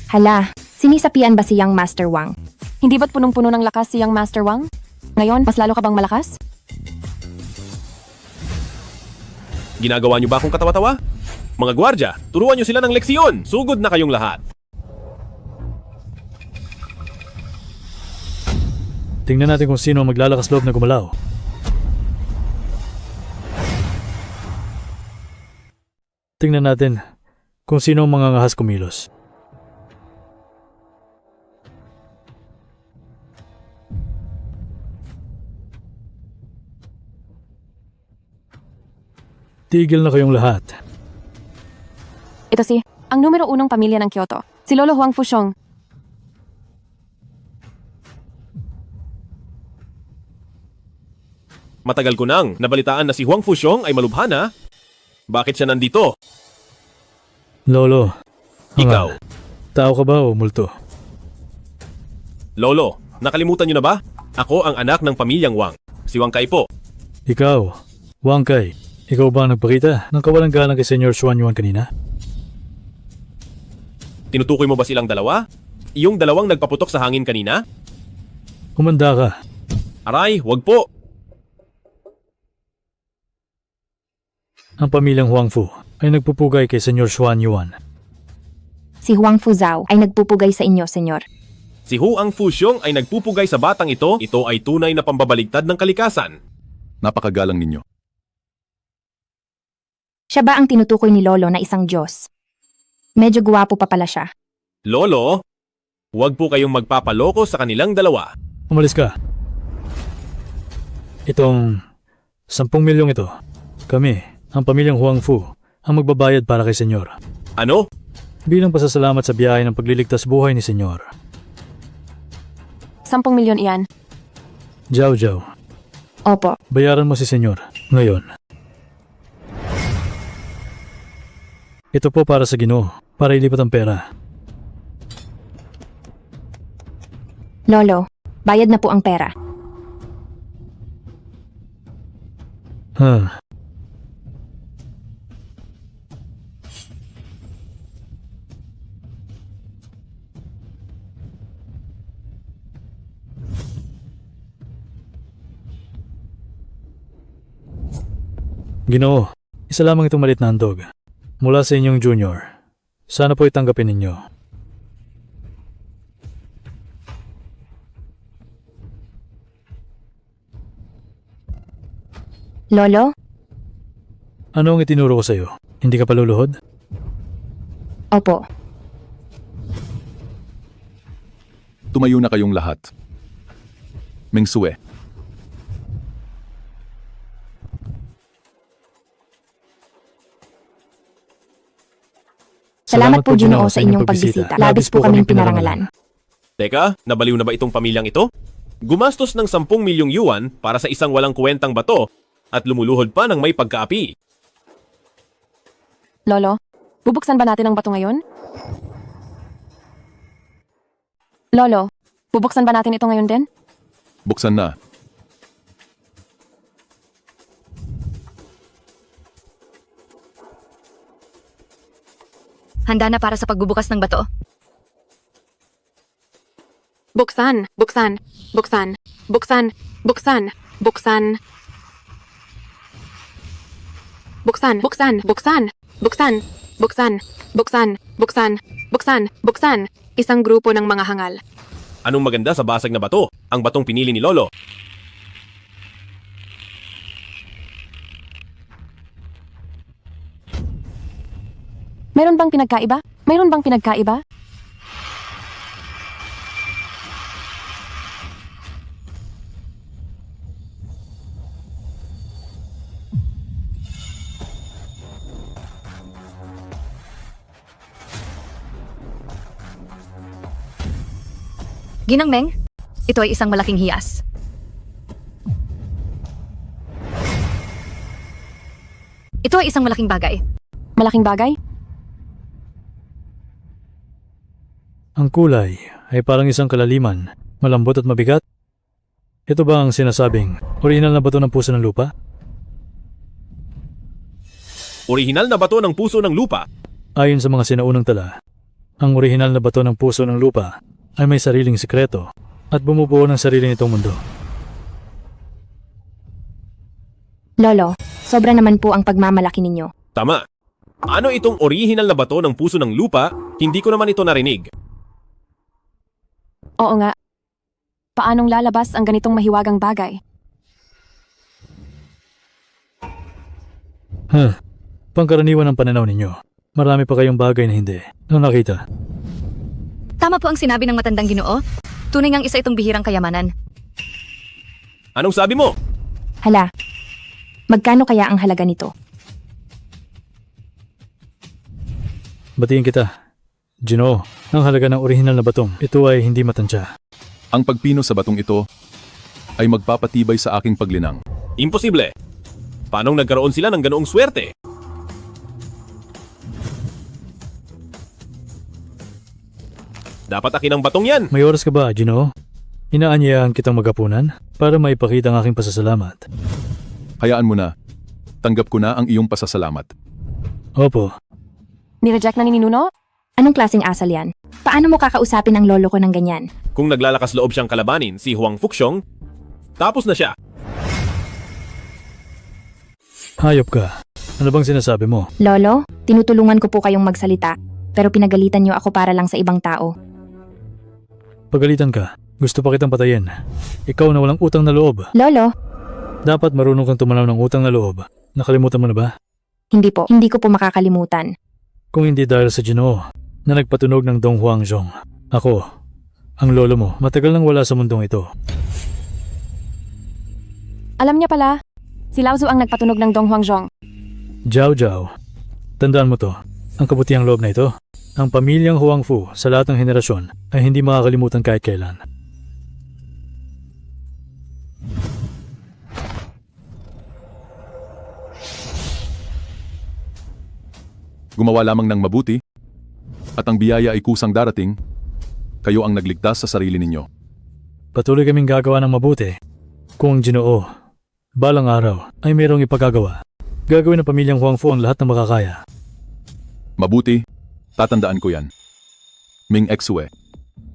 Hala, sinisapian ba si Yang Master Wang? Hindi ba't punong-puno ng lakas si Yang Master Wang? Ngayon, mas lalo ka bang malakas? Ginagawa niyo ba akong katawa-tawa? Mga gwardya, turuan niyo sila ng leksyon. Sugod na kayong lahat. Tingnan natin kung sino ang maglalakas loob na gumalaw. Tingnan natin kung sino ang mga ngahas kumilos. Tigil na kayong lahat. Ito ang numero 1 pamilya ng Kyoto. Si Lolo Huang Fushong. Matagal ko nang nabalitaan na si Huang Fushong ay malubhana. Bakit siya nandito? Lolo. Ikaw. Tao ka ba o multo? Lolo, nakalimutan niyo na ba? Ako ang anak ng pamilyang Wang. Si Wang Kai po. Ikaw, Wang Kai. Ikaw ba ang nagpakita ng kawalang galang kay Senyor Xuan Yuan kanina? Tinutukoy mo ba silang dalawa? Yung dalawang nagpaputok sa hangin kanina? Humanda ka. Aray, wag po. Ang pamilyang Huangfu ay nagpupugay kay Senyor Xuan Yuan. Si Huang Fuzhao ay nagpupugay sa inyo, senyor. Si Huang Fushong ay nagpupugay sa batang ito. Ito ay tunay na pambabaligtad ng kalikasan. Napakagalang ninyo. Siya ba ang tinutukoy ni Lolo na isang Diyos? Medyo guwapo pa pala siya. Lolo, wag po kayong magpapaloko sa kanilang dalawa. Umalis ka. Itong 10 milyong ito, kami, ang pamilyang Huangfu, ang magbabayad para kay Senyor. Ano? Bilang pasasalamat sa biyahe ng pagliligtas buhay ni Senyor. 10 milyon iyan. Jiao Jiao, Opo. bayaran mo si senyor. Ngayon. Ito po para sa Ginoo, para ilipat ang pera. Lolo, bayad na po ang pera. Ha, Ginoo, isa lamang itong malit na handog. Mula sa inyong junior. Sana po itanggapin ninyo. Lolo? Ano ang itinuro ko sa'yo? Hindi ka pa luluhod? Opo. Tumayo na kayong lahat. Mengsue, Salamat po, Ginoo, sa inyong pagbisita. Labis po kaming pinarangalan. Teka, nabaliw na ba itong pamilyang ito? Gumastos ng 10 milyong yuan para sa isang walang kwentang bato at lumuluhod pa ng may pagkaapi. Lolo, bubuksan ba natin ang bato ngayon? Lolo, bubuksan ba natin ito ngayon din? buksan na. Handa na para sa pagbubukas ng bato. Buksan, buksan, buksan, buksan, buksan, buksan. Buksan, buksan, buksan, buksan, buksan, buksan, buksan, buksan, buksan. Isang grupo ng mga hangal. Anong maganda sa basag na bato? Ang batong pinili ni Lolo. Meron bang pinagkaiba? Meron bang pinagkaiba? Ginang Meng, ito ay isang malaking hiyas. Ito ay isang malaking bagay. Malaking bagay? Ang kulay ay parang isang kalaliman, malambot at mabigat. Ito ba ang sinasabing orihinal na bato ng puso ng lupa? Orihinal na bato ng puso ng lupa. Ayon sa mga sinaunang tala, ang orihinal na bato ng puso ng lupa ay may sariling sikreto at bumubuo ng sarili nitong mundo. Lolo, sobra naman po ang pagmamalaki ninyo. Tama. Ano itong orihinal na bato ng puso ng lupa? Hindi ko naman ito narinig. Oo nga. Paanong lalabas ang ganitong mahiwagang bagay? Pangkaraniwan ang pananaw ninyo. Marami pa kayong bagay na hindi. Ano nakita? Tama po ang sinabi ng matandang Ginoo. Tunay ngang isa itong bihirang kayamanan. Anong sabi mo? Hala, magkano kaya ang halaga nito? Batiin kita. Ginoo, ang halaga ng orihinal na batong, ito ay hindi matansya. Ang pagpino sa batong ito ay magpapatibay sa aking paglinang. Imposible. Paanong nagkaroon sila ng ganoong swerte? Dapat akin ang batong yan. May oras ka ba, Ginoo? Inaanyayahan kitang magapunan para maipakita ang aking pasasalamat. Hayaan mo na. Tanggap ko na ang iyong pasasalamat. Opo. Nireject na ni Ninuno? Anong klaseng asal yan? Paano mo kakausapin ang lolo ko ng ganyan? Kung naglalakas loob siyang kalabanin si Huang Fuxiong, tapos na siya. Hayop ka. Ano bang sinasabi mo? Lolo, tinutulungan ko po kayong magsalita, pero pinagalitan niyo ako para lang sa ibang tao. Pagalitan ka. Gusto pa kitang patayin. Ikaw na walang utang na loob. Lolo, Dapat marunong kang tumanaw ng utang na loob. Nakalimutan mo na ba? hindi ko po makakalimutan. Kung hindi dahil sa Ginoo na nagpatunog ng Dong Huangzhong. Ako, ang lolo mo, matagal nang wala sa mundong ito. Alam niya pala. Si Lao Tzu ang nagpatunog ng Dong Huangzhong. Jiao Jiao. Tandaan mo to. Ang kabutihang loob na ito. Ang pamilyang Huangfu sa lahat ng henerasyon ay hindi makakalimutan kahit kailan. gumawa lamang ng mabuti, at ang biyaya ay kusang darating, kayo ang nagligtas sa sarili ninyo. Patuloy kaming gagawa ng mabuti. Kung ang Ginoo, balang araw, ay mayroong ipagagawa. Gagawin ng pamilyang Huangfu ang lahat ng makakaya. Mabuti, tatandaan ko yan. Ming Exue,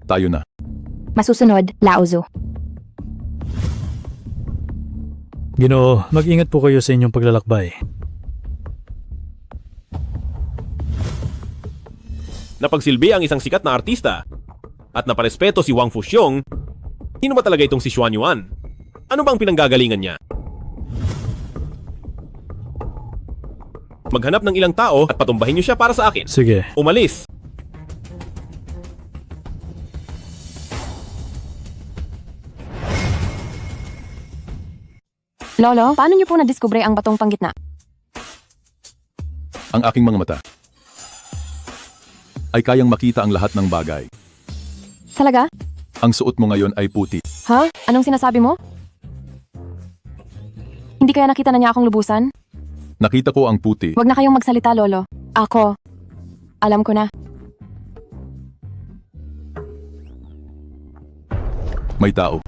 tayo na. Masusunod, Laozu. Ginoo, mag-ingat po kayo sa inyong paglalakbay. Napagsilbi ang isang sikat na artista at naparespeto si Wang Fuxiong. Sino ba talaga itong si Xuan Yuan? Ano bang pinanggagalingan niya? Maghanap ng ilang tao at patumbahin niyo siya para sa akin. Sige. Umalis! Lolo, paano niyo po nadiskubre ang batong panggitna? Ang aking mga mata ay kayang makita ang lahat ng bagay. Talaga? Ang suot mo ngayon ay puti. Ha? Anong sinasabi mo? Hindi kaya nakita na niya akong lubusan? Nakita ko ang puti. Huwag na kayong magsalita, Lolo. Ako. Alam ko na. May tao.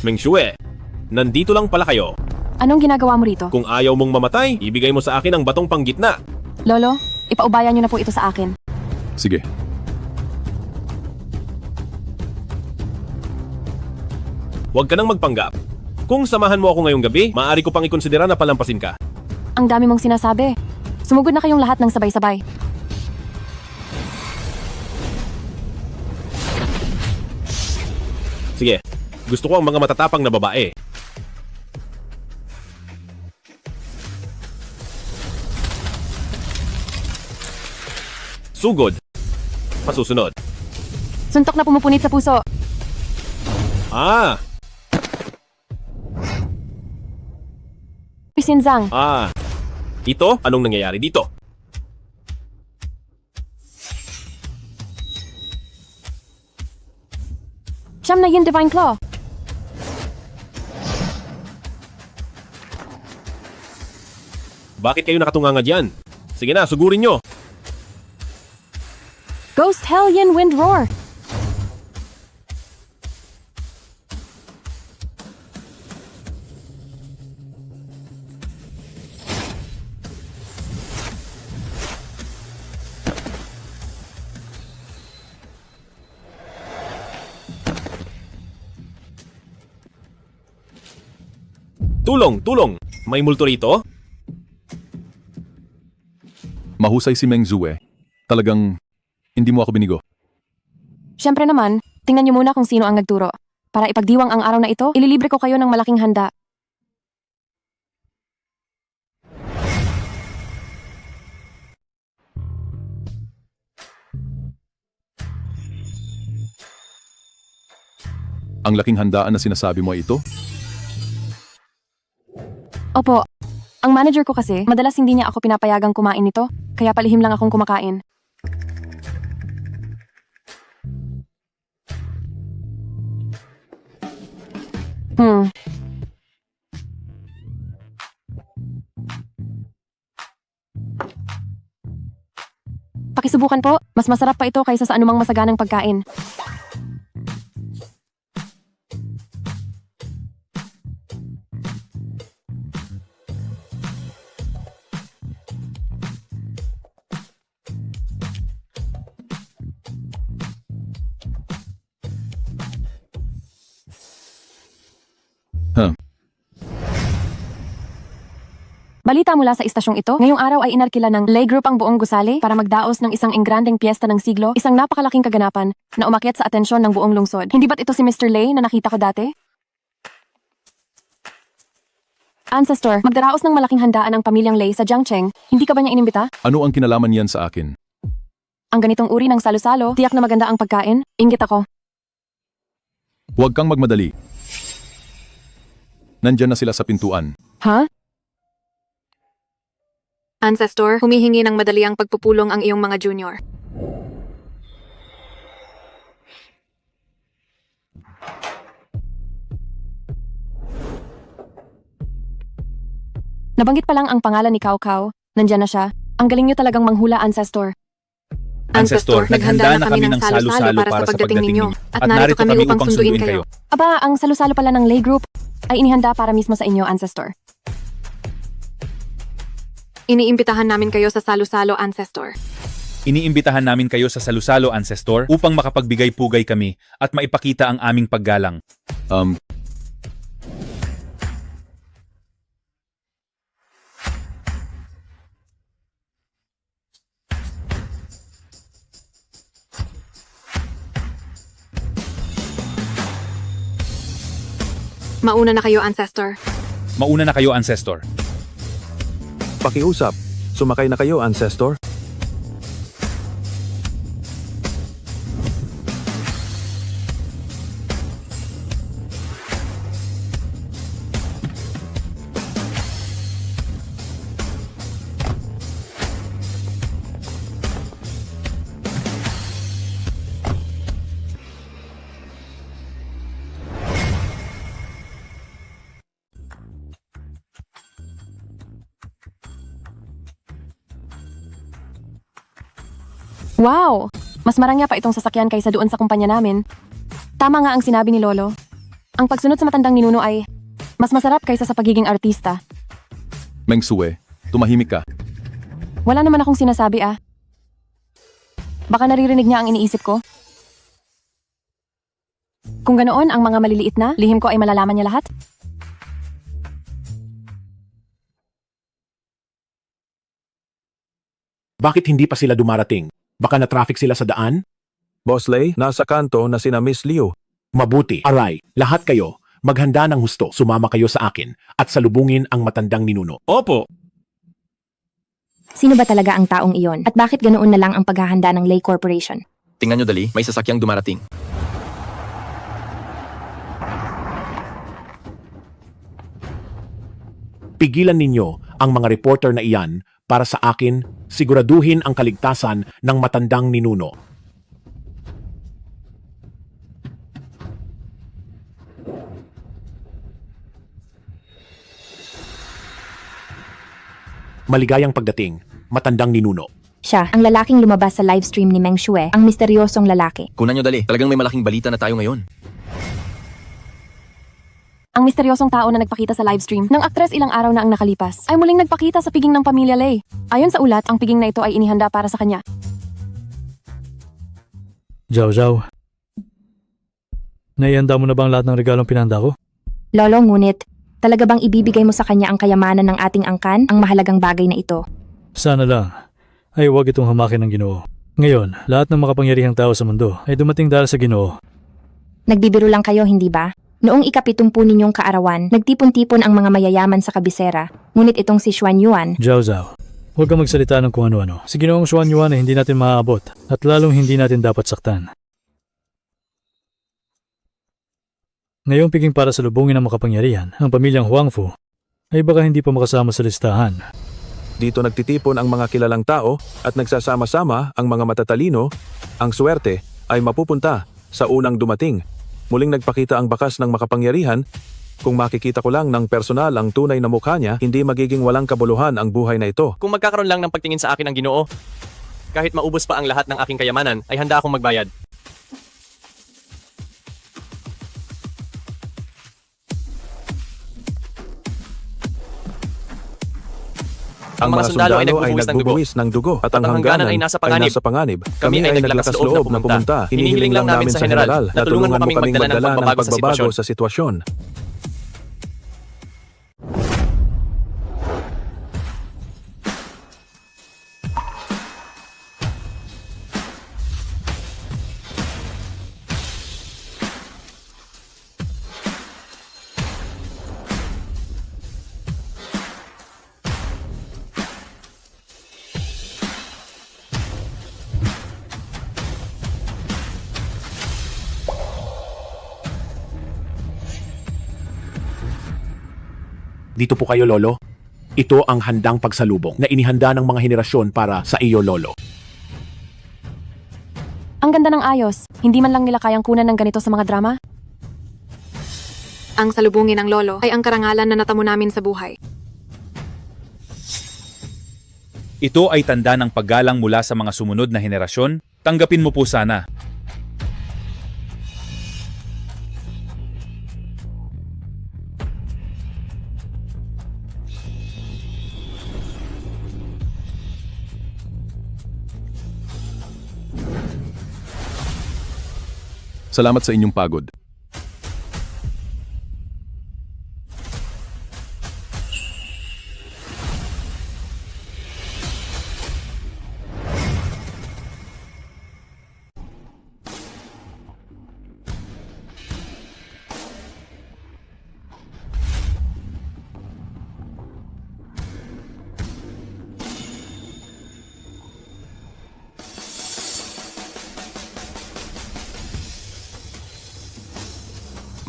Meng Xue, nandito lang pala kayo. Anong ginagawa mo rito? Kung ayaw mong mamatay, ibigay mo sa akin ang batong panggitna. Lolo, ipaubayan niyo na po ito sa akin. Sige. Huwag ka nang magpanggap. Kung samahan mo ako ngayong gabi, maaari ko pang ikonsidera na palampasin ka. Ang dami mong sinasabi. Sumugod na kayong lahat ng sabay-sabay. Sige, gusto ko ang mga matatapang na babae. Sugod. Masusunod. Suntok na pumupunit sa puso. Ah! Sinzang. Ah! Ito? Anong nangyayari dito? Siyam na yun, Divine Claw. Bakit kayo nakatunganga dyan? Sige na, sugurin nyo. Ghost Hellion Wind Roar. Tulong! Tulong! May multo rito? Mahusay si Meng Xue. Talagang hindi mo ako binigo. Siyempre naman, tingnan niyo muna kung sino ang nagturo. Para ipagdiwang ang araw na ito, ililibre ko kayo ng malaking handa. Ang laking handaan na sinasabi mo ay ito? Opo. Ang manager ko kasi, madalas hindi niya ako pinapayagang kumain nito, kaya palihim lang akong kumakain. Pakisubukan po, mas masarap pa ito kaysa sa anumang masaganang pagkain. Balita mula sa istasyong ito, ngayong araw ay inarkila ng Lay Group ang buong gusali para magdaos ng isang engrandeng piyesta ng siglo, isang napakalaking kaganapan na umakyat sa atensyon ng buong lungsod. Hindi ba't ito si Mr. Lay na nakita ko dati? Ancestor, magdaraos ng malaking handaan ang pamilyang Lay sa Jiangcheng. Hindi ka ba niya inimbita? Ano ang kinalaman yan sa akin? Ang ganitong uri ng salo-salo, tiyak na maganda ang pagkain. Inggit ako. Huwag kang magmadali. Nandyan na sila sa pintuan. Ha? Ancestor, humihingi ng madaliang pagpupulong ang iyong mga junior. Nabanggit pa lang ang pangalan ni Kao Kao. Nandyan na siya. Ang galing niyo talagang manghula, Ancestor. Ancestor, naghanda na kami ng salo-salo para sa pagdating ninyo. At narito kami upang sunduin kayo. Aba, ang salusalo pala ng lay group ay inihanda para mismo sa inyo, Ancestor. Iniimbitahan namin kayo sa salo-salo, Ancestor. Iniimbitahan namin kayo sa Salusalo Ancestor upang makapagbigay-pugay kami at maipakita ang aming paggalang. Mauna na kayo, Ancestor. Mauna na kayo, Ancestor. Pakiusap. Sumakay na kayo, Ancestor. Wow! Mas marangya pa itong sasakyan kaysa doon sa kumpanya namin. Tama nga ang sinabi ni Lolo. Ang pagsunod sa matandang ninuno ay mas masarap kaysa sa pagiging artista. Meng Sue, tumahimik ka. Wala naman akong sinasabi ah. Baka naririnig niya ang iniisip ko. Kung ganoon ang mga maliliit na, lihim ko ay malalaman niya lahat. Bakit hindi pa sila dumarating? Baka na-traffic sila sa daan? Boss Lay, nasa kanto na sina Miss Liu. Mabuti. Aray, lahat kayo, maghanda ng husto. Sumama kayo sa akin at salubungin ang matandang ninuno. Opo. Sino ba talaga ang taong iyon? At bakit ganoon na lang ang paghahanda ng Lay Corporation? Tingnan nyo dali, may sasakyang dumarating. Pigilan ninyo ang mga reporter na iyan para sa akin, siguraduhin ang kaligtasan ng matandang ninuno. Maligayang pagdating, matandang ninuno. Siya, ang lalaking lumabas sa livestream ni Meng Sue, ang misteryosong lalaki. Kunan nyo dali, talagang may malaking balita na tayo ngayon. Ang misteryosong tao na nagpakita sa livestream ng aktres ilang araw na ang nakalipas ay muling nagpakita sa piging ng pamilya Lay. Ayon sa ulat, ang piging na ito ay inihanda para sa kanya. Zhao Zhao. Naihanda mo na ba ang lahat ng regalong pinanda ko? Lolo, ngunit, talaga bang ibibigay mo sa kanya ang kayamanan ng ating angkan, ang mahalagang bagay na ito? Sana lang ay huwag itong hamakin ng Ginoo. Ngayon, lahat ng makapangyarihang tao sa mundo ay dumating dahil sa Ginoo. Nagbibiro lang kayo, hindi ba? Noong ika-70 ninyong kaarawan, nagtipon-tipon ang mga mayayaman sa kabisera, ngunit itong si Xuan Yuan. Zhao Zhao, huwag kang magsalita ng kung ano-ano. Si Ginoong Xuan Yuan ay hindi natin maaabot at lalong hindi natin dapat saktan. Ngayong piging para sa lubungin ng makapangyarihan, ang pamilyang Huangfu ay baka hindi pa makasama sa listahan. Dito nagtitipon ang mga kilalang tao at nagsasama-sama ang mga matatalino. Ang swerte ay mapupunta sa unang dumating. Muling nagpakita ang bakas ng makapangyarihan. Kung makikita ko lang ng personal ang tunay na mukha niya, hindi magiging walang kabuluhan ang buhay na ito. Kung magkakaroon lang ng pagtingin sa akin ng Ginoo, kahit maubos pa ang lahat ng aking kayamanan, ay handa akong magbayad. Ang mga sundalo ay nagbubuwis ng dugo at ang hangganan ay nasa panganib. Kami ay naglakas loob na pumunta. Hinihiling lang namin sa general na tulungan mo kaming magdala ng pagbabago sa sitwasyon. Dito po kayo, Lolo. Ito ang handang pagsalubong na inihanda ng mga henerasyon para sa iyo, Lolo. Ang ganda ng ayos. Hindi man lang nila kayang kunan ng ganito sa mga drama. Ang salubungin ng Lolo ay ang karangalan na natamo namin sa buhay. Ito ay tanda ng paggalang mula sa mga sumunod na henerasyon. Tanggapin mo po sana. Salamat sa inyong pagod.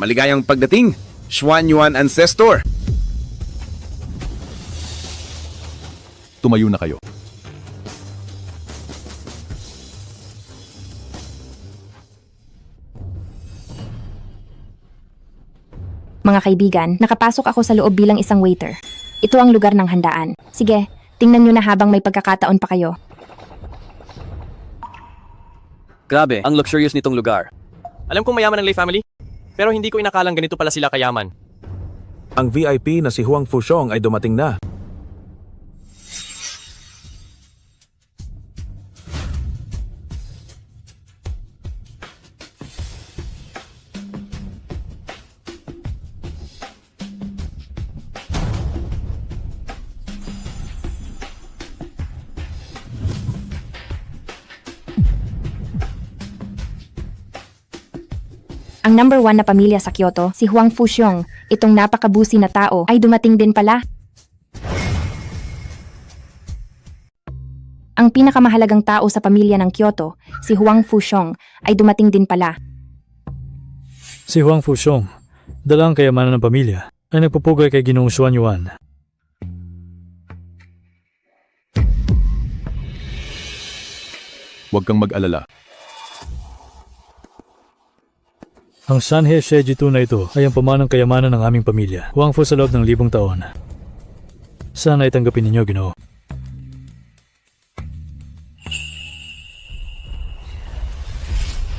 Maligayang pagdating, Xuan Yuan Ancestor. Tumayo na kayo. Mga kaibigan, nakapasok ako sa loob bilang isang waiter. Ito ang lugar ng handaan. Sige, tingnan nyo na habang may pagkakataon pa kayo. Grabe, ang luxurious nitong lugar. Alam kong mayaman ang Lei family, pero hindi ko inakalang ganito pala sila kayaman. Ang VIP na si Huang Fushong ay dumating na. Ang number 1 na pamilya sa Kyoto, si Huang Fushong, itong napakabusi na tao, ay dumating din pala. Ang pinakamahalagang tao sa pamilya ng Kyoto, si Huang Fushong, ay dumating din pala. Si Huang Fushong, dalang kayamanan ng pamilya, ay nagpupugay kay Ginoong Xuan Yuan. Huwag kang mag-alala. Ang Sanhe Shejitu na ito ay ang pamanang kayamanan ng aming pamilya. Huang Fu sa loob ng 1,000 taon. Sana itanggapin ninyo, Ginoo.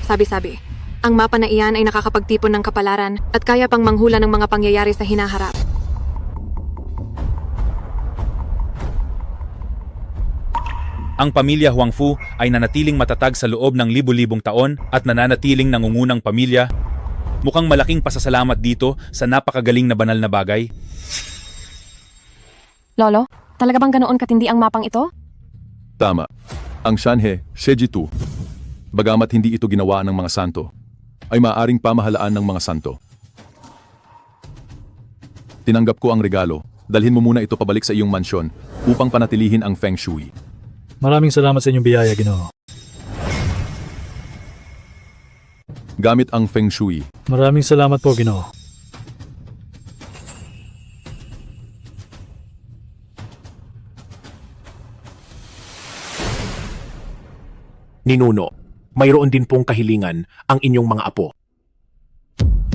Sabi-sabi, ang mapa na iyan ay nakakapagtipon ng kapalaran at kaya pang manghula ng mga pangyayari sa hinaharap. Ang pamilya Huang Fu ay nanatiling matatag sa loob ng libu-libong taon at nananatiling nangungunang pamilya. Mukhang malaking pasasalamat dito sa napakagaling na banal na bagay. Lolo, talaga bang ganoon katindi ang mapang ito? Tama. Ang Shanhe, Shejitu, bagamat hindi ito ginawa ng mga santo, ay maaaring pamahalaan ng mga santo. Tinanggap ko ang regalo. Dalhin mo muna ito pabalik sa iyong mansyon upang panatilihin ang Feng Shui. Maraming salamat sa inyong biyaya, Ginoo. Gamit ang Feng Shui, Maraming salamat po, Ginoo. Ninuno, mayroon din pong kahilingan ang inyong mga apo.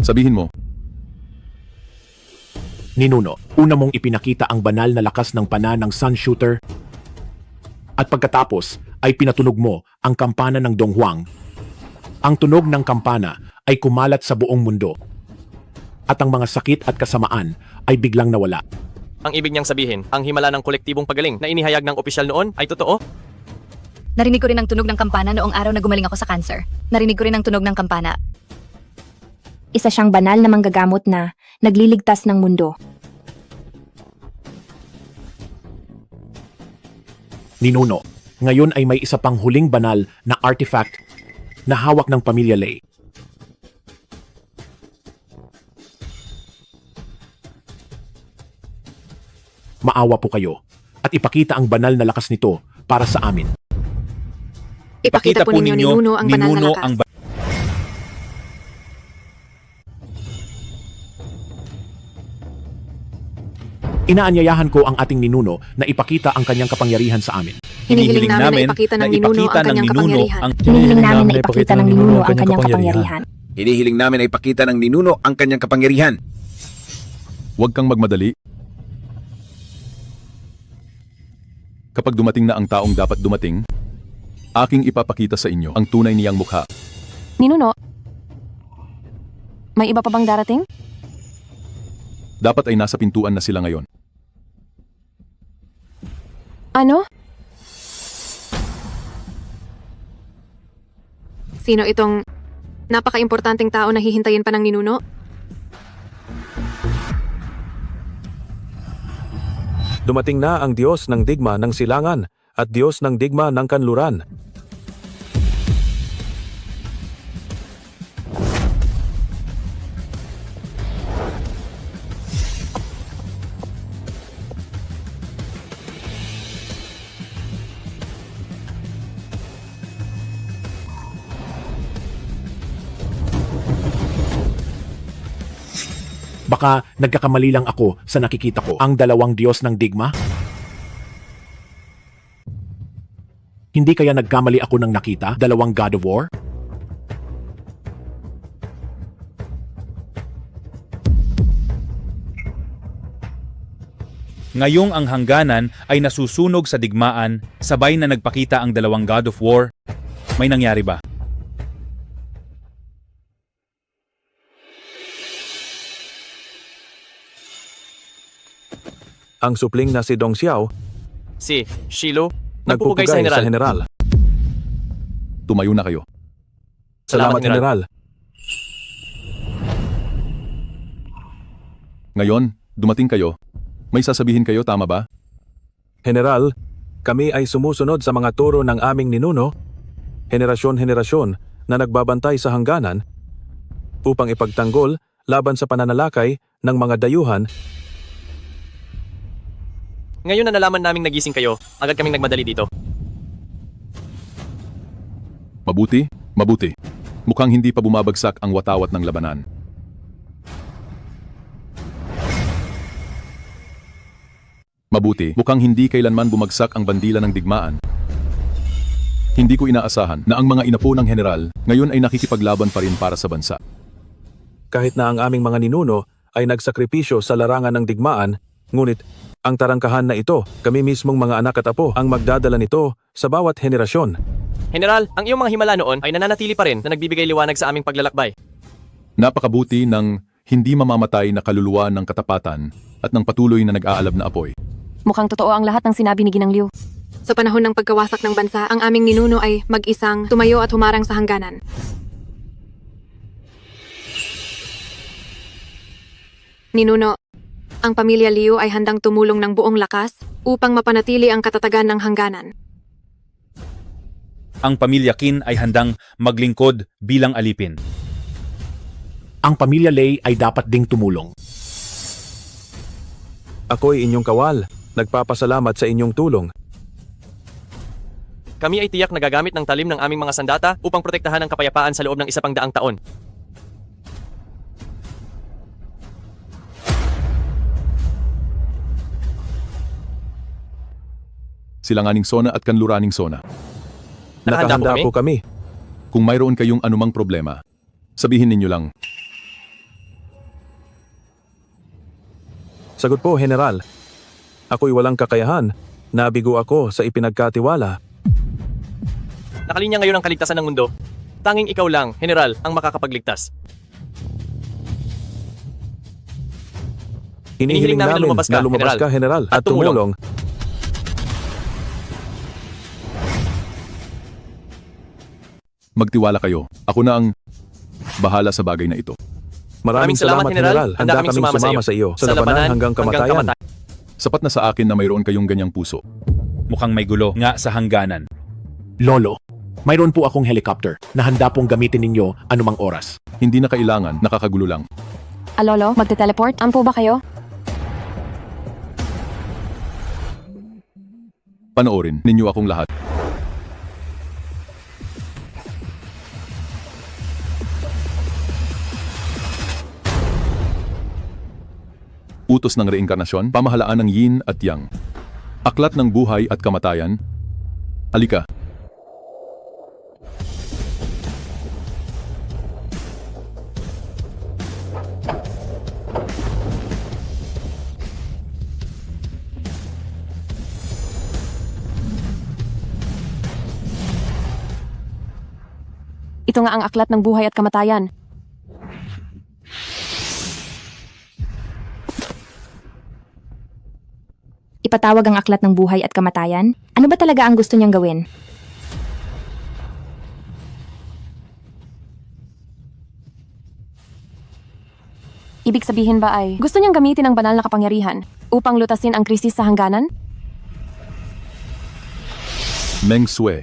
sabihin mo, Ninuno, una mong ipinakita ang banal na lakas ng pana ng Sun Shooter at pagkatapos ay pinatunog mo ang kampana ng Donghuang. Ang tunog ng kampana ay kumalat sa buong mundo at ang mga sakit at kasamaan ay biglang nawala. Ang ibig niyang sabihin, ang himala ng kolektibong pagaling na inihayag ng opisyal noon ay totoo? Narinig ko rin ang tunog ng kampana noong araw na gumaling ako sa cancer. Narinig ko rin ang tunog ng kampana. Isa siyang banal na manggagamot na nagliligtas ng mundo. Ninuno, ngayon ay may isa pang huling banal na artifact na hawak ng pamilya Lei. Maawa po kayo at ipakita ang banal na lakas nito para sa amin. Ipakita po ninyo, Ninuno, ang banal na lakas. Inaanyayahan ko ang ating ninuno na ipakita ang kanyang kapangyarihan sa amin. Hinihiling namin na ipakita ng Ninuno ang kanyang kapangyarihan. Hinihiling namin na ipakita ng ninuno ang kanyang kapangyarihan. Hinihiling namin na ipakita ng ninuno ang kanyang kapangyarihan. huwag kang magmadali. Kapag dumating na ang taong dapat dumating, aking ipapakita sa inyo ang tunay niyang mukha. Ninuno, may iba pa bang darating? Dapat ay nasa pintuan na sila ngayon. Ano? Sino itong napaka-importanting tao na hihintayin pa ng ninuno? Dumating na ang Diyos ng digma ng silangan at Diyos ng digma ng kanluran. Baka nagkakamali lang ako sa nakikita ko. Ang dalawang Diyos ng digma? Hindi kaya nagkamali ako ng nakita? Dalawang God of War? Ngayong ang hangganan ay nasusunog sa digmaan, sabay na nagpakita ang dalawang God of War. May nangyari ba? Ang supling na si Dong Xiao Si Shiloh, nagpupugay sa General. Tumayo na kayo. Salamat, General. Ngayon, dumating kayo. May sasabihin kayo, tama ba? General, kami ay sumusunod sa mga turo ng aming ninuno, henerasyon-henerasyon na nagbabantay sa hangganan upang ipagtanggol laban sa pananalakay ng mga dayuhan. Ngayon na nalaman naming nagising kayo, agad kaming nagmadali dito. Mabuti, mabuti. Mukhang hindi pa bumabagsak ang watawat ng labanan. Mabuti, mukhang hindi kailanman bumagsak ang bandila ng digmaan. Hindi ko inaasahan na ang mga inapo ng general ngayon ay nakikipaglaban pa rin para sa bansa. Kahit na ang aming mga ninuno ay nagsakripisyo sa larangan ng digmaan, ngunit ang tarangkahan na ito, kami mismong mga anak at apo ang magdadala nito sa bawat henerasyon. General, ang iyong mga himala noon ay nananatili pa rin na nagbibigay liwanag sa aming paglalakbay. Napakabuti ng hindi mamamatay na kaluluwa ng katapatan at ng patuloy na nag-aalab na apoy. Mukhang totoo ang lahat ng sinabi ni Ginang Liu. Sa panahon ng pagkawasak ng bansa, ang aming ninuno ay mag-isang tumayo at humarang sa hangganan. Ninuno, ang pamilya Liu ay handang tumulong ng buong lakas upang mapanatili ang katatagan ng hangganan. Ang pamilya Qin ay handang maglingkod bilang alipin. Ang pamilya Lei ay dapat ding tumulong. Ako'y inyong kawal. Nagpapasalamat sa inyong tulong. Kami ay tiyak na gagamit ng talim ng aming mga sandata upang protektahan ang kapayapaan sa loob ng 100 taon. Silanganing Sona at Kanluraning Sona. Nakahanda po kami. Kung mayroon kayong anumang problema, sabihin ninyo lang. Sagot po, General. Ako'y walang kakayahan. Nabigo ako sa ipinagkatiwala. Nakalinya ngayon ang kaligtasan ng mundo. Tanging ikaw lang, General, ang makakapagligtas. Hinihiling namin na lumabas ka, General, at tumulong. Magtiwala kayo. Ako na ang bahala sa bagay na ito. Maraming salamat, General. Handa kaming sumama sa iyo sa labanan hanggang kamatayan. Sapat na sa akin na mayroon kayong ganyang puso. Mukhang may gulo nga sa hangganan. Lolo, mayroon po akong helicopter na handa pong gamitin ninyo anumang oras. Hindi na kailangan, nakakagulo lang. Alolo, magte-teleport? Ampo ba kayo? Panoorin ninyo akong lahat. Utos ng reinkarnasyon, pamahalaan ng yin at yang. Aklat ng buhay at kamatayan. Alika. Ito nga ang aklat ng buhay at kamatayan. Ipatawag ang aklat ng buhay at kamatayan? Ano ba talaga ang gusto niyang gawin? Ibig sabihin ba ay gusto niyang gamitin ang banal na kapangyarihan upang lutasin ang krisis sa hangganan? Meng Sue,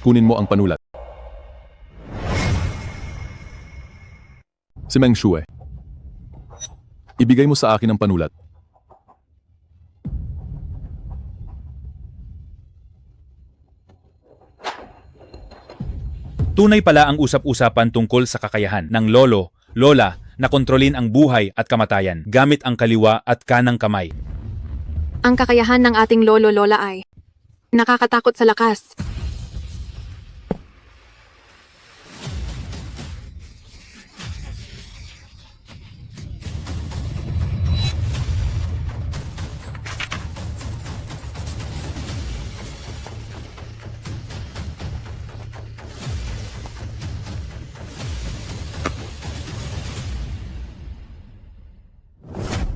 kunin mo ang panulat. Si Meng Sue, ibigay mo sa akin ang panulat. Tunay pala ang usap-usapan tungkol sa kakayahan ng lolo, lola na kontrolin ang buhay at kamatayan gamit ang kaliwa at kanang kamay. Ang kakayahan ng ating lolo-lola ay nakakatakot sa lakas.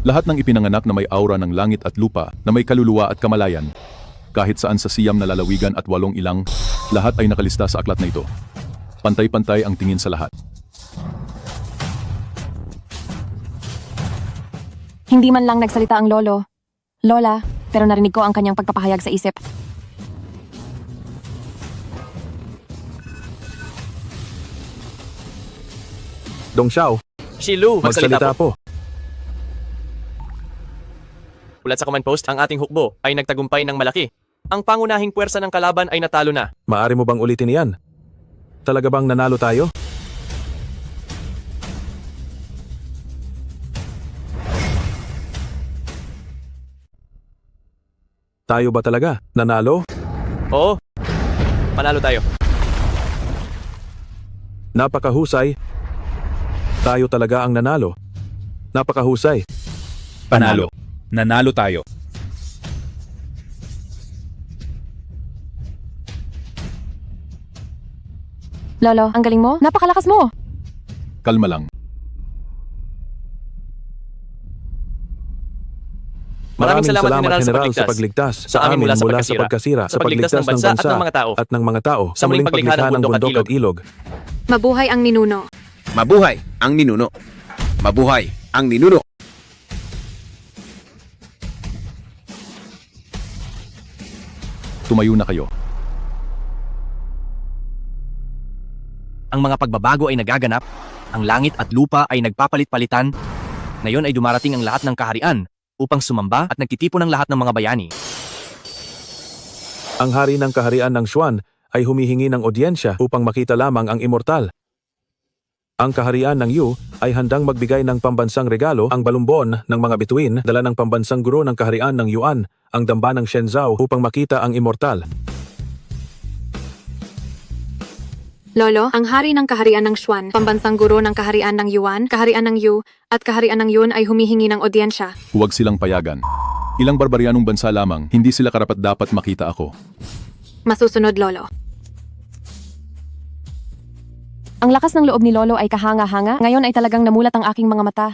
Lahat ng ipinanganak na may aura ng langit at lupa, na may kaluluwa at kamalayan, kahit saan sa siyam na lalawigan at 8 ilang, lahat ay nakalista sa aklat na ito. Pantay-pantay ang tingin sa lahat. Hindi man lang nagsalita ang lolo, lola, pero narinig ko ang kanyang pagpapahayag sa isip. Dong Xiao, Shilu, magsalita po. Ulat sa command post, ang ating hukbo ay nagtagumpay ng malaki. Ang pangunahing puwersa ng kalaban ay natalo na. Maari mo bang ulitin iyan? Talaga bang nanalo tayo? Tayo ba talaga? Nanalo? Oo, panalo tayo. Napakahusay. Tayo talaga ang nanalo. Napakahusay. Panalo. Nanalo tayo. Lolo, ang galing mo? Napakalakas mo! Kalma lang. Maraming salamat, General, sa pagligtas sa amin mula sa pagkasira, sa pagligtas ng bansa at ng mga tao, at ng mga tao, sa muling paglikha ng bundok at ilog. Mabuhay ang ninuno. Mabuhay ang ninuno. Mabuhay ang ninuno. Tumayo na kayo. Ang mga pagbabago ay nagaganap, ang langit at lupa ay nagpapalit-palitan. Ngayon ay dumarating ang lahat ng kaharian upang sumamba at nagtitipon ng lahat ng mga bayani. Ang hari ng kaharian ng Xuan ay humihingi ng audyensya upang makita lamang ang immortal. Ang kaharian ng Yu ay handang magbigay ng pambansang regalo, ang balumbon ng mga bituin, dala ng pambansang guro ng kaharian ng Yuan, ang damba ng Shenzhou upang makita ang immortal. Lolo, ang hari ng kaharian ng Xuan, pambansang guro ng kaharian ng Yuan, kaharian ng Yu, at kaharian ng Yun ay humihingi ng audyensya. Huwag silang payagan. Ilang barbaryanong bansa lamang, hindi sila karapat-dapat makita ako. Masusunod, Lolo. Ang lakas ng loob ni Lolo ay kahanga-hanga, ngayon ay talagang namulat ang aking mga mata.